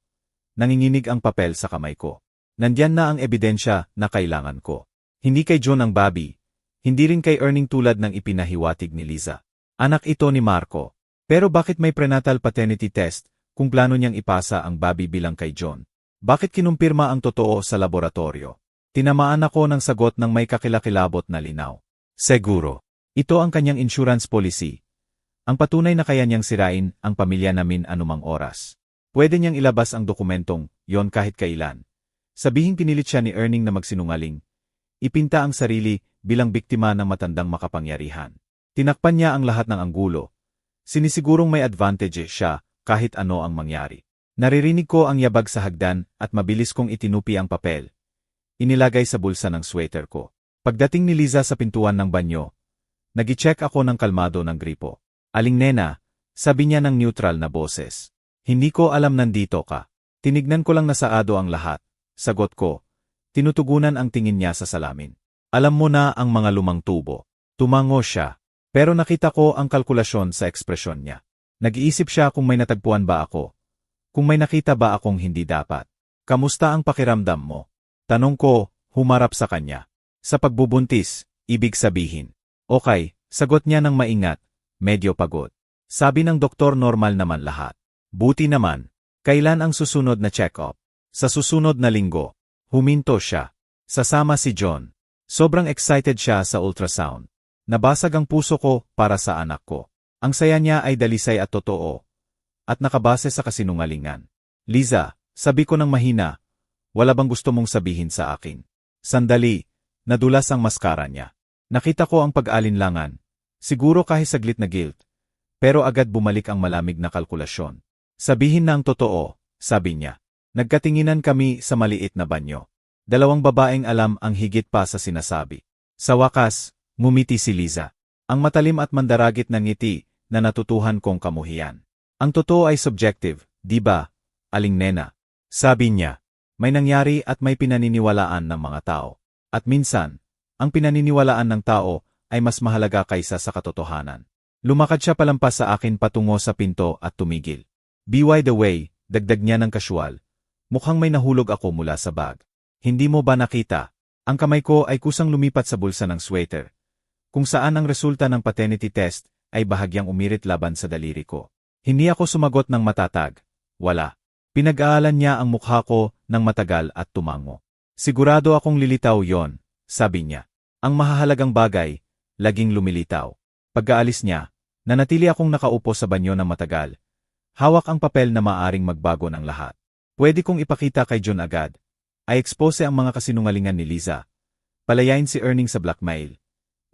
Nanginginig ang papel sa kamay ko. Nandyan na ang ebidensya na kailangan ko. Hindi kay John ang babi. Hindi rin kay Erning tulad ng ipinahiwatig ni Liza. Anak ito ni Marco. Pero bakit may prenatal paternity test kung plano niyang ipasa ang babi bilang kay John? Bakit kinumpirma ang totoo sa laboratorio? Tinamaan ako ng sagot ng may kakilakilabot na linaw. Seguro. Ito ang kanyang insurance policy. Ang patunay na kaya niyang sirain ang pamilya namin anumang oras. Pwede niyang ilabas ang dokumentong yon kahit kailan. Sabihing pinilit siya ni Erning na magsinungaling. Ipinta ang sarili bilang biktima ng matandang makapangyarihan. Tinakpan niya ang lahat ng anggulo. Sinisigurong may advantage siya kahit ano ang mangyari. Naririnig ko ang yabag sa hagdan at mabilis kong itinupi ang papel. Inilagay sa bulsa ng sweater ko. Pagdating ni Liza sa pintuan ng banyo, nag-check ako ng kalmado ng gripo. Aling nena, sabi niya ng neutral na boses. Hindi ko alam nandito ka. Tinignan ko lang nasaado ang lahat. Sagot ko. Tinutugunan ang tingin niya sa salamin. Alam mo na ang mga lumang tubo. Tumango siya. Pero nakita ko ang kalkulasyon sa ekspresyon niya. Nag-iisip siya kung may natagpuan ba ako. Kung may nakita ba akong hindi dapat. Kamusta ang pakiramdam mo? Tanong ko, humarap sa kanya. Sa pagbubuntis, ibig sabihin. Okay, sagot niya ng maingat, medyo pagod. Sabi ng doktor normal naman lahat. Buti naman. Kailan ang susunod na check-up? Sa susunod na linggo. Huminto siya. Sasama si John. Sobrang excited siya sa ultrasound. Nabasag ang puso ko para sa anak ko. Ang saya niya ay dalisay at totoo. At nakabase sa kasinungalingan. Liza, sabi ko ng mahina, wala bang gusto mong sabihin sa akin? Sandali, nadulas ang maskara niya. Nakita ko ang pag-alinlangan. Siguro kahit saglit na guilt. Pero agad bumalik ang malamig na kalkulasyon. Sabihin na ang totoo, sabi niya. Nagkatinginan kami sa maliit na banyo. Dalawang babaeng alam ang higit pa sa sinasabi. Sa wakas, ngumiti si Liza. Ang matalim at mandaragit na ngiti na natutuhan kong kamuhian. Ang totoo ay subjective, di ba, aling nena? Sabi niya, may nangyari at may pinaniniwalaan ng mga tao. At minsan, ang pinaniniwalaan ng tao ay mas mahalaga kaysa sa katotohanan. Lumakad siya palampas sa akin patungo sa pinto at tumigil. By the way, dagdag niya ng kasyual, mukhang may nahulog ako mula sa bag. Hindi mo ba nakita? Ang kamay ko ay kusang lumipat sa bulsa ng sweater. Kung saan ang resulta ng paternity test ay bahagyang umirit laban sa daliri ko. Hindi ako sumagot ng matatag. Wala. Pinag-aalan niya ang mukha ko ng matagal at tumango. Sigurado akong lilitaw yon, sabi niya. Ang mahahalagang bagay, laging lumilitaw. Pagkaalis niya, nanatili akong nakaupo sa banyo ng matagal. Hawak ang papel na maaring magbago ng lahat. Pwede kong ipakita kay John agad. Ay expose ang mga kasinungalingan ni Liza. Palayain si Erning sa blackmail.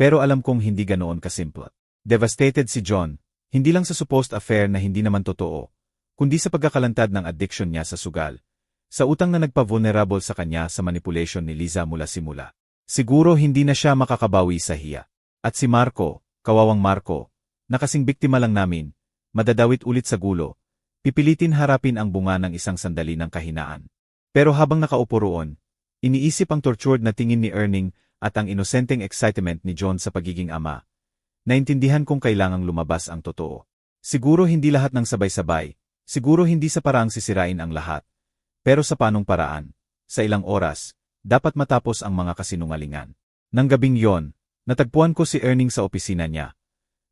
Pero alam kong hindi ganoon kasimple. Devastated si John. Hindi lang sa supposed affair na hindi naman totoo, kundi sa pagkakalantad ng addiction niya sa sugal. Sa utang na nagpa-vulnerable sa kanya sa manipulation ni Liza mula simula. Siguro hindi na siya makakabawi sa hiya. At si Marco, kawawang Marco, na kasing biktima lang namin, madadawit ulit sa gulo, pipilitin harapin ang bunga ng isang sandali ng kahinaan. Pero habang nakaupo roon, iniisip ang tortured na tingin ni Erning at ang inosenteng excitement ni John sa pagiging ama. Naintindihan kong kailangang lumabas ang totoo. Siguro hindi lahat ng sabay-sabay, siguro hindi sa paraang sisirain ang lahat. Pero sa panong paraan, sa ilang oras, dapat matapos ang mga kasinungalingan. Nang gabing yon, natagpuan ko si Erning sa opisina niya.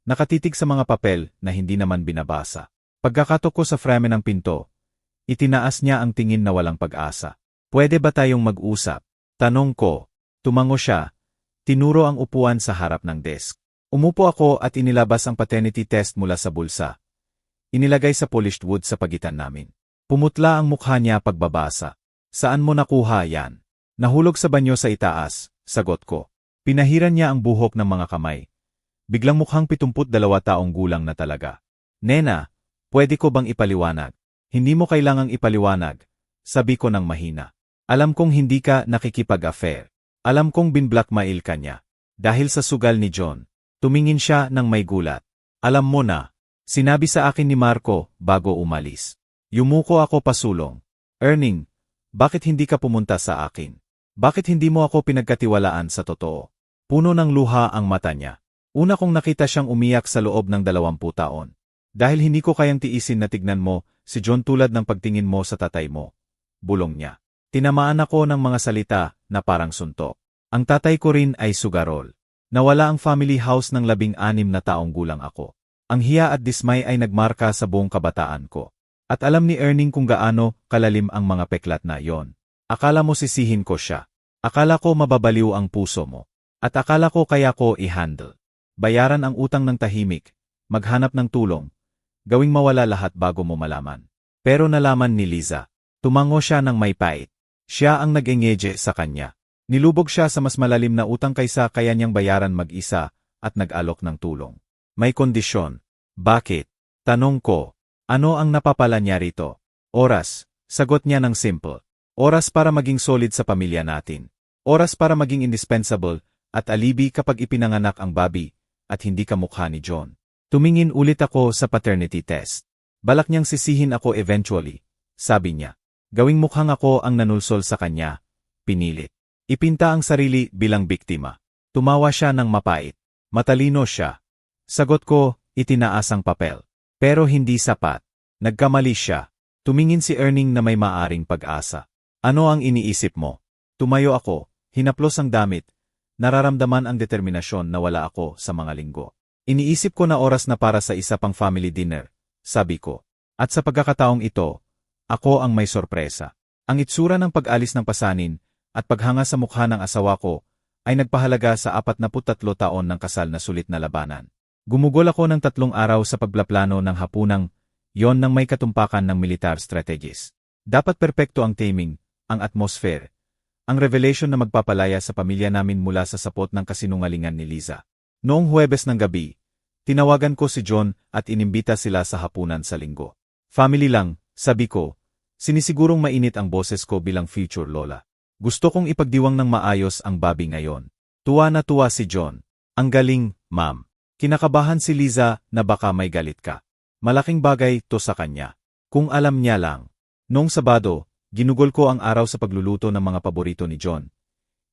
Nakatitig sa mga papel na hindi naman binabasa. Pagkakatok ko sa frame ng pinto, itinaas niya ang tingin na walang pag-asa. Pwede ba tayong mag-usap? Tanong ko. Tumango siya. Tinuro ang upuan sa harap ng desk. Umupo ako at inilabas ang paternity test mula sa bulsa. Inilagay sa polished wood sa pagitan namin. Pumutla ang mukha niya pagbabasa. Saan mo nakuha yan? Nahulog sa banyo sa itaas, sagot ko. Pinahiran niya ang buhok ng mga kamay. Biglang mukhang 72 taong gulang na talaga. Nena, pwede ko bang ipaliwanag? Hindi mo kailangang ipaliwanag, sabi ko ng mahina. Alam kong hindi ka nakikipag-affair. Alam kong binblackmail ka niya. Dahil sa sugal ni John. Tumingin siya ng may gulat. Alam mo na, sinabi sa akin ni Marco bago umalis. Yumuko ako pasulong. Erning, bakit hindi ka pumunta sa akin? Bakit hindi mo ako pinagkatiwalaan sa totoo? Puno ng luha ang mata niya. Una kong nakita siyang umiyak sa loob ng 20 taon. Dahil hindi ko kayang tiisin na tignan mo si John tulad ng pagtingin mo sa tatay mo. Bulong niya. Tinamaan ako ng mga salita na parang suntok. Ang tatay ko rin ay sugarol. Nawala ang family house ng 16 na taong gulang ako. Ang hiya at dismay ay nagmarka sa buong kabataan ko. At alam ni Erning kung gaano kalalim ang mga peklat na yon. Akala mo sisihin ko siya. Akala ko mababaliw ang puso mo. At akala ko kaya ko i-handle. Bayaran ang utang ng tahimik. Maghanap ng tulong. Gawing mawala lahat bago mo malaman. Pero nalaman ni Liza. Tumango siya ng may pait. Siya ang nag-engage sa kanya. Nilubog siya sa mas malalim na utang kaysa kaya niyang bayaran mag-isa at nag-alok ng tulong. May kondisyon. Bakit? Tanong ko. Ano ang napapala niya rito? Oras. Sagot niya ng simple. Oras para maging solid sa pamilya natin. Oras para maging indispensable at alibi kapag ipinanganak ang Bobby at hindi kamukha ni John. Tumingin ulit ako sa paternity test. Balak niyang sisihin ako eventually. Sabi niya. Gawing mukhang ako ang nanulsol sa kanya. Pinilit. Ipinta ang sarili bilang biktima. Tumawa siya ng mapait. Matalino siya. Sagot ko, itinaas ang papel. Pero hindi sapat. Nagkamali siya. Tumingin si Erning na may maaring pag-asa. Ano ang iniisip mo? Tumayo ako, hinaplos ang damit. Nararamdaman ang determinasyon na wala ako sa mga linggo. Iniisip ko na oras na para sa isa pang family dinner, sabi ko. At sa pagkakataong ito, ako ang may sorpresa. Ang itsura ng pag-alis ng pasanin at paghanga sa mukha ng asawa ko ay nagpahalaga sa 43 taon ng kasal na sulit na labanan. Gumugol ako ng 3 araw sa pagplaplano ng hapunang yon ng may katumpakan ng militar strategies. Dapat perpekto ang timing, ang atmosphere, ang revelation na magpapalaya sa pamilya namin mula sa sapot ng kasinungalingan ni Liza. Noong Huwebes ng gabi, tinawagan ko si John at inimbita sila sa hapunan sa linggo. Family lang, sabi ko, sinisigurong mainit ang boses ko bilang future lola. Gusto kong ipagdiwang ng maayos ang Bobby ngayon. Tuwa na tuwa si John. Ang galing, ma'am. Kinakabahan si Liza na baka may galit ka. Malaking bagay to sa kanya. Kung alam niya lang. Noong Sabado, ginugol ko ang araw sa pagluluto ng mga paborito ni John.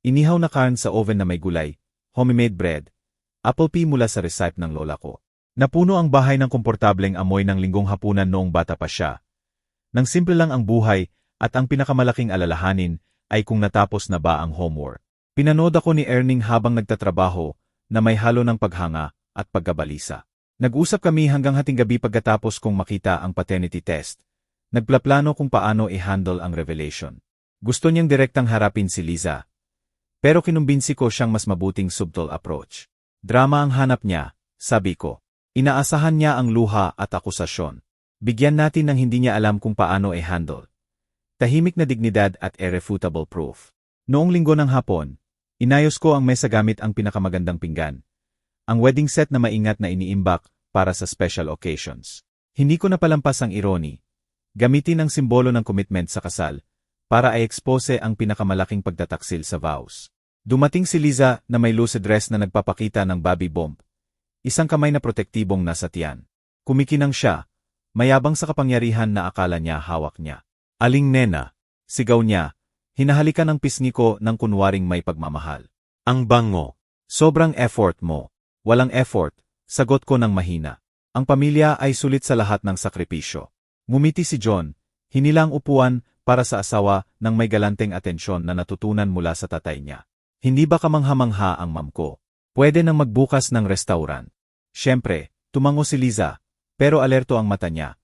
Inihaw na karne sa oven na may gulay, homemade bread, apple pie mula sa recipe ng lola ko. Napuno ang bahay ng komportableng amoy ng linggong hapunan noong bata pa siya. Nang simple lang ang buhay at ang pinakamalaking alalahanin ay kung natapos na ba ang homework. Pinanood ako ni Erning habang nagtatrabaho na may halo ng paghanga at pagkabalisa. Nag-usap kami hanggang hating gabi pagkatapos kong makita ang paternity test. Nagplaplano kung paano i-handle ang revelation. Gusto niyang direktang harapin si Liza. Pero kinumbinsi ko siyang mas mabuting subtle approach. Drama ang hanap niya, sabi ko. Inaasahan niya ang luha at akusasyon. Bigyan natin ng hindi niya alam kung paano i-handle. Tahimik na dignidad at irrefutable proof. Noong linggo ng hapon, inayos ko ang mesa gamit ang pinakamagandang pinggan. Ang wedding set na maingat na iniimbak para sa special occasions. Hindi ko napalampas ang irony. Gamitin ang simbolo ng commitment sa kasal para i-expose ang pinakamalaking pagtataksil sa vows. Dumating si Liza na may lucid dress na nagpapakita ng Bobby bomb. Isang kamay na protektibong nasa tiyan. Kumikinang siya, mayabang sa kapangyarihan na akala niya hawak niya. Aling nena, sigaw niya, hinahalikan ang pisngi ko ng kunwaring may pagmamahal. Ang bango. Sobrang effort mo. Walang effort, sagot ko ng mahina. Ang pamilya ay sulit sa lahat ng sakripisyo. Ngumiti si John, hinilang upuan para sa asawa ng may galanteng atensyon na natutunan mula sa tatay niya. Hindi ba kamangha-mangha ang ma'am ko? Pwede nang magbukas ng restaurant. Siyempre, tumango si Liza, pero alerto ang mata niya.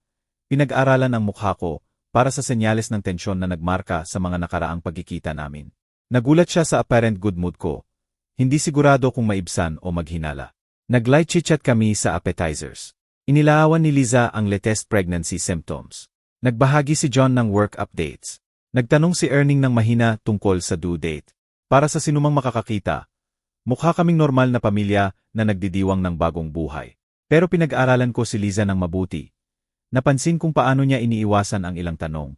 Pinag-aralan ang mukha ko para sa senyales ng tensyon na nagmarka sa mga nakaraang pagkikita namin. Nagulat siya sa apparent good mood ko. Hindi sigurado kung maibsan o maghinala. Nag-light chit-chat kami sa appetizers. Inilaawan ni Liza ang latest pregnancy symptoms. Nagbahagi si John ng work updates. Nagtanong si Erning ng mahina tungkol sa due date. Para sa sinumang makakakita, mukha kaming normal na pamilya na nagdidiwang ng bagong buhay. Pero pinag-aralan ko si Liza ng mabuti. Napansin kung paano niya iniiwasan ang ilang tanong.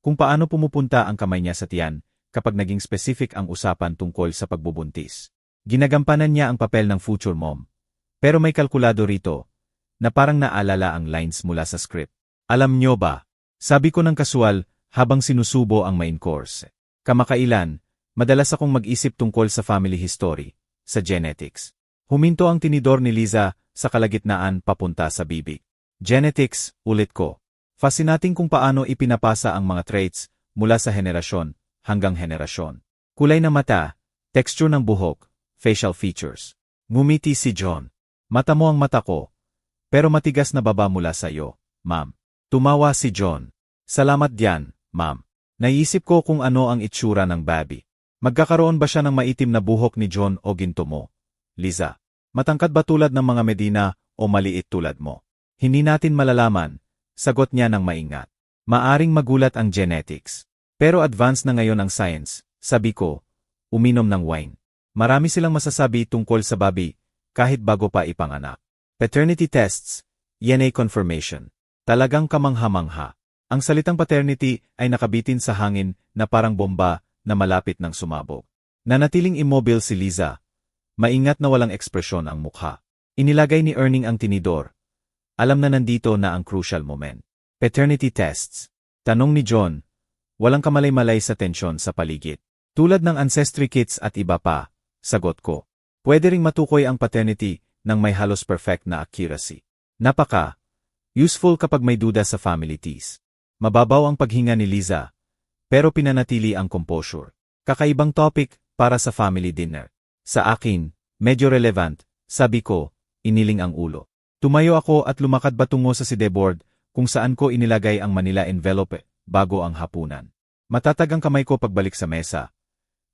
Kung paano pumupunta ang kamay niya sa tiyan kapag naging specific ang usapan tungkol sa pagbubuntis. Ginagampanan niya ang papel ng future mom. Pero may kalkulado rito, na parang naalala ang lines mula sa script. Alam nyo ba? Sabi ko ng kasual habang sinusubo ang main course. Kamakailan, madalas akong mag-isip tungkol sa family history, sa genetics. Huminto ang tinidor ni Liza sa kalagitnaan papunta sa bibig. Genetics, ulit ko. Fascinating kung paano ipinapasa ang mga traits mula sa henerasyon hanggang henerasyon. Kulay ng mata, texture ng buhok, facial features. Ngumiti si John. Mata mo ang mata ko. Pero matigas na baba mula sa iyo, ma'am. Tumawa si John. Salamat diyan, ma'am. Naisip ko kung ano ang itsura ng Bobby. Magkakaroon ba siya ng maitim na buhok ni John o ginto mo? Liza, matangkad ba tulad ng mga Medina o maliit tulad mo? Hindi natin malalaman, sagot niya ng maingat. Maaring magulat ang genetics. Pero advanced na ngayon ang science, sabi ko. uminom ng wine. Marami silang masasabi tungkol sa Bobby, kahit bago pa ipanganak. Paternity tests, DNA confirmation. Talagang kamangha-mangha. Ang salitang paternity ay nakabitin sa hangin na parang bomba na malapit ng sumabog. Nanatiling immobile si Liza. Maingat na walang ekspresyon ang mukha. Inilagay ni Erning ang tinidor. Alam na nandito na ang crucial moment. Paternity tests. Tanong ni John. Walang kamalay-malay sa tensyon sa paligid. Tulad ng ancestry kits at iba pa, sagot ko. Pwede ring matukoy ang paternity ng may halos perfect na accuracy. Useful kapag may duda sa family teas. Mababaw ang paghinga ni Liza, pero pinanatili ang composure. Kakaibang topic para sa family dinner. Sa akin, medyo relevant, sabi ko, iniling ang ulo. Tumayo ako at lumakad patungo sa sideboard kung saan ko inilagay ang Manila envelope bago ang hapunan. Matatag ang kamay ko pagbalik sa mesa.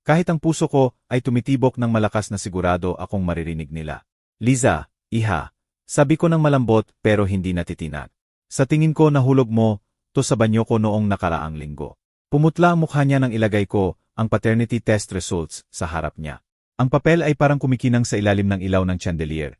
Kahit ang puso ko ay tumitibok ng malakas na sigurado akong maririnig nila. Liza, iha, sabi ko ng malambot pero hindi natitinag. Sa tingin ko nahulog mo, to sa banyo ko noong nakaraang linggo. Pumutla ang mukha niya nang ilagay ko ang paternity test results sa harap niya. Ang papel ay parang kumikinang sa ilalim ng ilaw ng chandelier.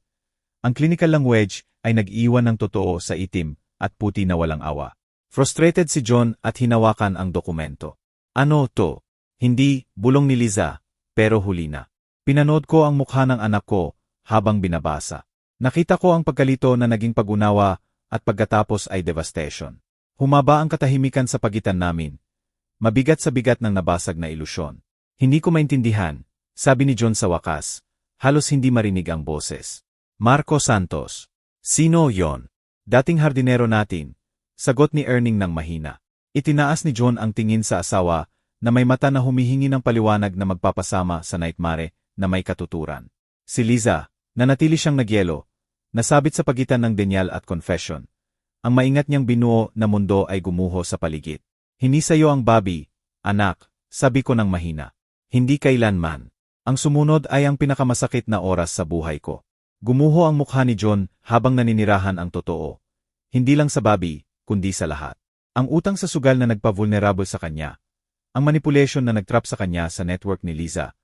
Ang clinical language ay nag-iwan ng totoo sa itim at puti na walang awa. Frustrated si John at hinawakan ang dokumento. Ano to? Hindi, bulong ni Liza, pero huli na. Pinanood ko ang mukha ng anak ko habang binabasa. Nakita ko ang pagkalito na naging pag-unawa at pagkatapos ay devastation. Humaba ang katahimikan sa pagitan namin. Mabigat sa bigat ng nabasag na ilusyon. Hindi ko maintindihan, sabi ni John sa wakas. Halos hindi marinig ang boses. Marco Santos. Sino yon? Dating hardinero natin. Sagot ni Erning ng mahina. Itinaas ni John ang tingin sa asawa na may mata na humihingi ng paliwanag na magpapasama sa nightmare na may katuturan. Si Liza, nanatili siyang nagyelo, nasabit sa pagitan ng denyal at confession. Ang maingat niyang binuo na mundo ay gumuho sa paligid. Hindi sa'yo ang Bobby, anak, sabi ko ng mahina. Hindi kailanman. Ang sumunod ay ang pinakamasakit na oras sa buhay ko. Gumuho ang mukha ni John habang naninirahan ang totoo. Hindi lang sa Bobby, kundi sa lahat. Ang utang sa sugal na nagpa-vulnerable sa kanya. Ang manipulation na nagtrap sa kanya sa network ni Liza.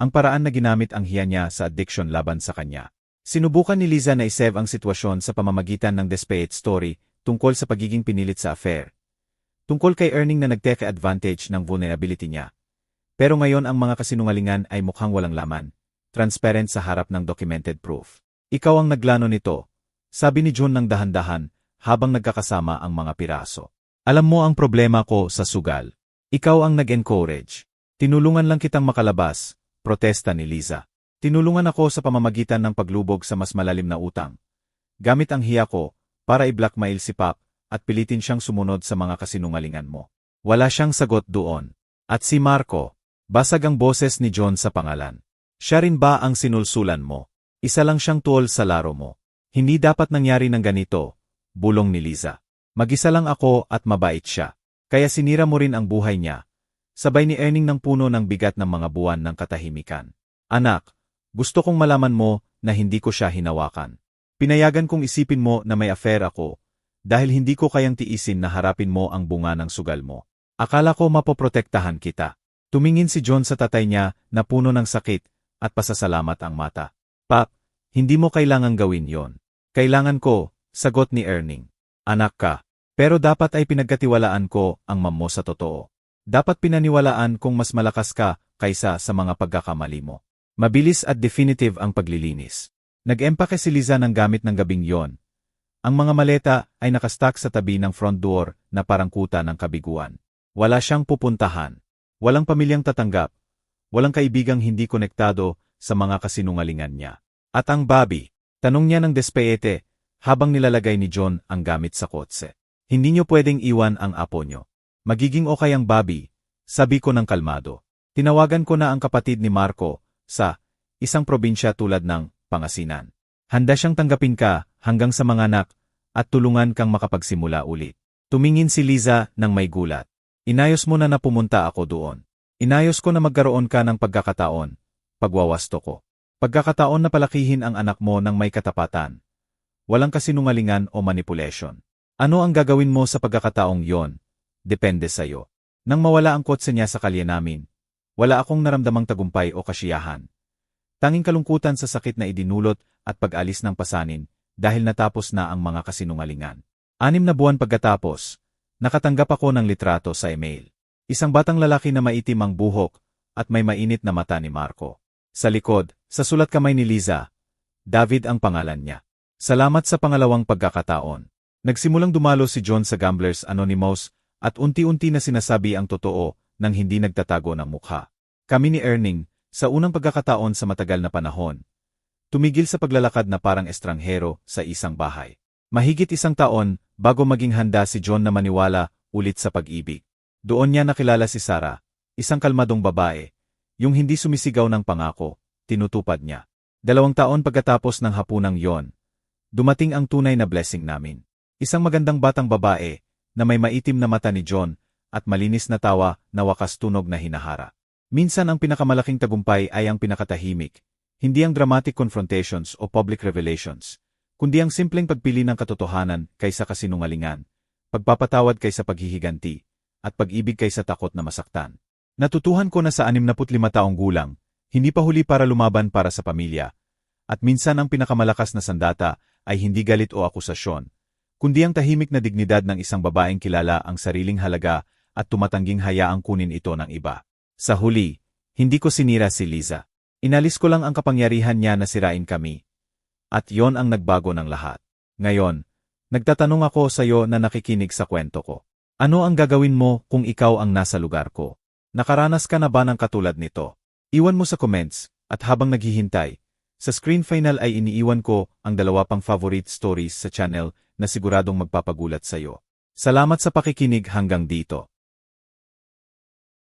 Ang paraan na ginamit ang hiya niya sa addiction laban sa kanya. Sinubukan ni Liza na isave ang sitwasyon sa pamamagitan ng desperate story tungkol sa pagiging pinilit sa affair. Tungkol kay Erning na nagtake advantage ng vulnerability niya. Pero ngayon ang mga kasinungalingan ay mukhang walang laman, transparent sa harap ng documented proof. Ikaw ang naglano nito, sabi ni John ng dahan-dahan habang nagkakasama ang mga piraso. Alam mo ang problema ko sa sugal. Ikaw ang nag-encourage. Tinulungan lang kitang makalabas, protesta ni Liza. Tinulungan ako sa pamamagitan ng paglubog sa mas malalim na utang. Gamit ang hiya ko para i-blackmail si Pap at pilitin siyang sumunod sa mga kasinungalingan mo. Wala siyang sagot doon. At si Marco, basag ang boses ni John sa pangalan. Siya rin ba ang sinulsulan mo? Isa lang siyang tool sa laro mo. Hindi dapat nangyari ng ganito, bulong ni Liza. Mag-isa lang ako at mabait siya. Kaya sinira mo rin ang buhay niya. Sabay ni Erning ng puno ng bigat ng mga buwan ng katahimikan. Anak, gusto kong malaman mo na hindi ko siya hinawakan. Pinayagan kong isipin mo na may affair ako dahil hindi ko kayang tiisin na harapin mo ang bunga ng sugal mo. Akala ko mapoprotektahan kita. Tumingin si John sa tatay niya na puno ng sakit at pasasalamat ang mata. Pap, hindi mo kailangang gawin yon. Kailangan ko, sagot ni Erning. Anak ka. Pero dapat ay pinagkatiwalaan ko ang mamo sa totoo. Dapat pinaniwalaan kung mas malakas ka kaysa sa mga pagkakamali mo. Mabilis at definitive ang paglilinis. Nag-empake si Liza ng gamit ng gabing yon. Ang mga maleta ay nakastack sa tabi ng front door na parang kuta ng kabiguan. Wala siyang pupuntahan. Walang pamilyang tatanggap. Walang kaibigang hindi konektado sa mga kasinungalingan niya. At ang Bobby, tanong niya ng despeete habang nilalagay ni John ang gamit sa kotse. Hindi niyo pwedeng iwan ang apo niyo. Magiging okay ang Bobby, sabi ko ng kalmado. Tinawagan ko na ang kapatid ni Marco sa isang probinsya tulad ng Pangasinan. Handa siyang tanggapin ka hanggang sa mga anak at tulungan kang makapagsimula ulit. Tumingin si Liza ng may gulat. Inayos mo na pumunta ako doon. Inayos ko na magkaroon ka ng pagkakataon. Pagwawasto ko. Pagkakataon na palakihin ang anak mo ng may katapatan. Walang kasinungalingan o manipulation. Ano ang gagawin mo sa pagkakataong yon? Depende sa'yo. Nang mawala ang kotse niya sa kalye namin, Wala akong naramdamang tagumpay o kasiyahan. Tanging kalungkutan sa sakit na idinulot at pag-alis ng pasanin dahil natapos na ang mga kasinungalingan. 6 na buwan pagkatapos, nakatanggap ako ng litrato sa email. Isang batang lalaki na maitim ang buhok at may mainit na mata ni Marco. Sa likod, sa sulat kamay ni Liza, David ang pangalan niya. Salamat sa pangalawang pagkakataon. Nagsimulang dumalo si John sa Gamblers Anonymous at unti-unti na sinasabi ang totoo nang hindi nagtatago ng mukha. Kami ni Erning, sa unang pagkakataon sa matagal na panahon, tumigil sa paglalakad na parang estranghero sa isang bahay. Mahigit 1 taon bago maging handa si John na maniwala ulit sa pag-ibig. Doon niya nakilala si Sarah, isang kalmadong babae, yung hindi sumisigaw ng pangako, tinutupad niya. 2 taon pagkatapos ng hapunang yon, dumating ang tunay na blessing namin. Isang magandang batang babae na may maitim na mata ni John at malinis na tawa na wakas tunog na hinahara. Minsan ang pinakamalaking tagumpay ay ang pinakatahimik, hindi ang dramatic confrontations o public revelations, kundi ang simpleng pagpili ng katotohanan kaysa kasinungalingan, pagpapatawad kaysa paghihiganti, at pag-ibig kaysa takot na masaktan. Natutuhan ko na sa 65 taong gulang, hindi pa huli para lumaban para sa pamilya, at minsan ang pinakamalakas na sandata ay hindi galit o akusasyon, kundi ang tahimik na dignidad ng isang babaeng kilala ang sariling halaga at tumatangging hayaang kunin ito ng iba. Sa huli, hindi ko sinira si Liza. Inalis ko lang ang kapangyarihan niya na sirain kami. At yon ang nagbago ng lahat. Ngayon, nagtatanong ako sa iyo na nakikinig sa kwento ko. Ano ang gagawin mo kung ikaw ang nasa lugar ko? Nakaranas ka na ba ng katulad nito? Iwan mo sa comments, at habang naghihintay, sa screen final ay iniiwan ko ang 2 pang favorite stories sa channel na siguradong magpapagulat sa iyo. Salamat sa pakikinig hanggang dito.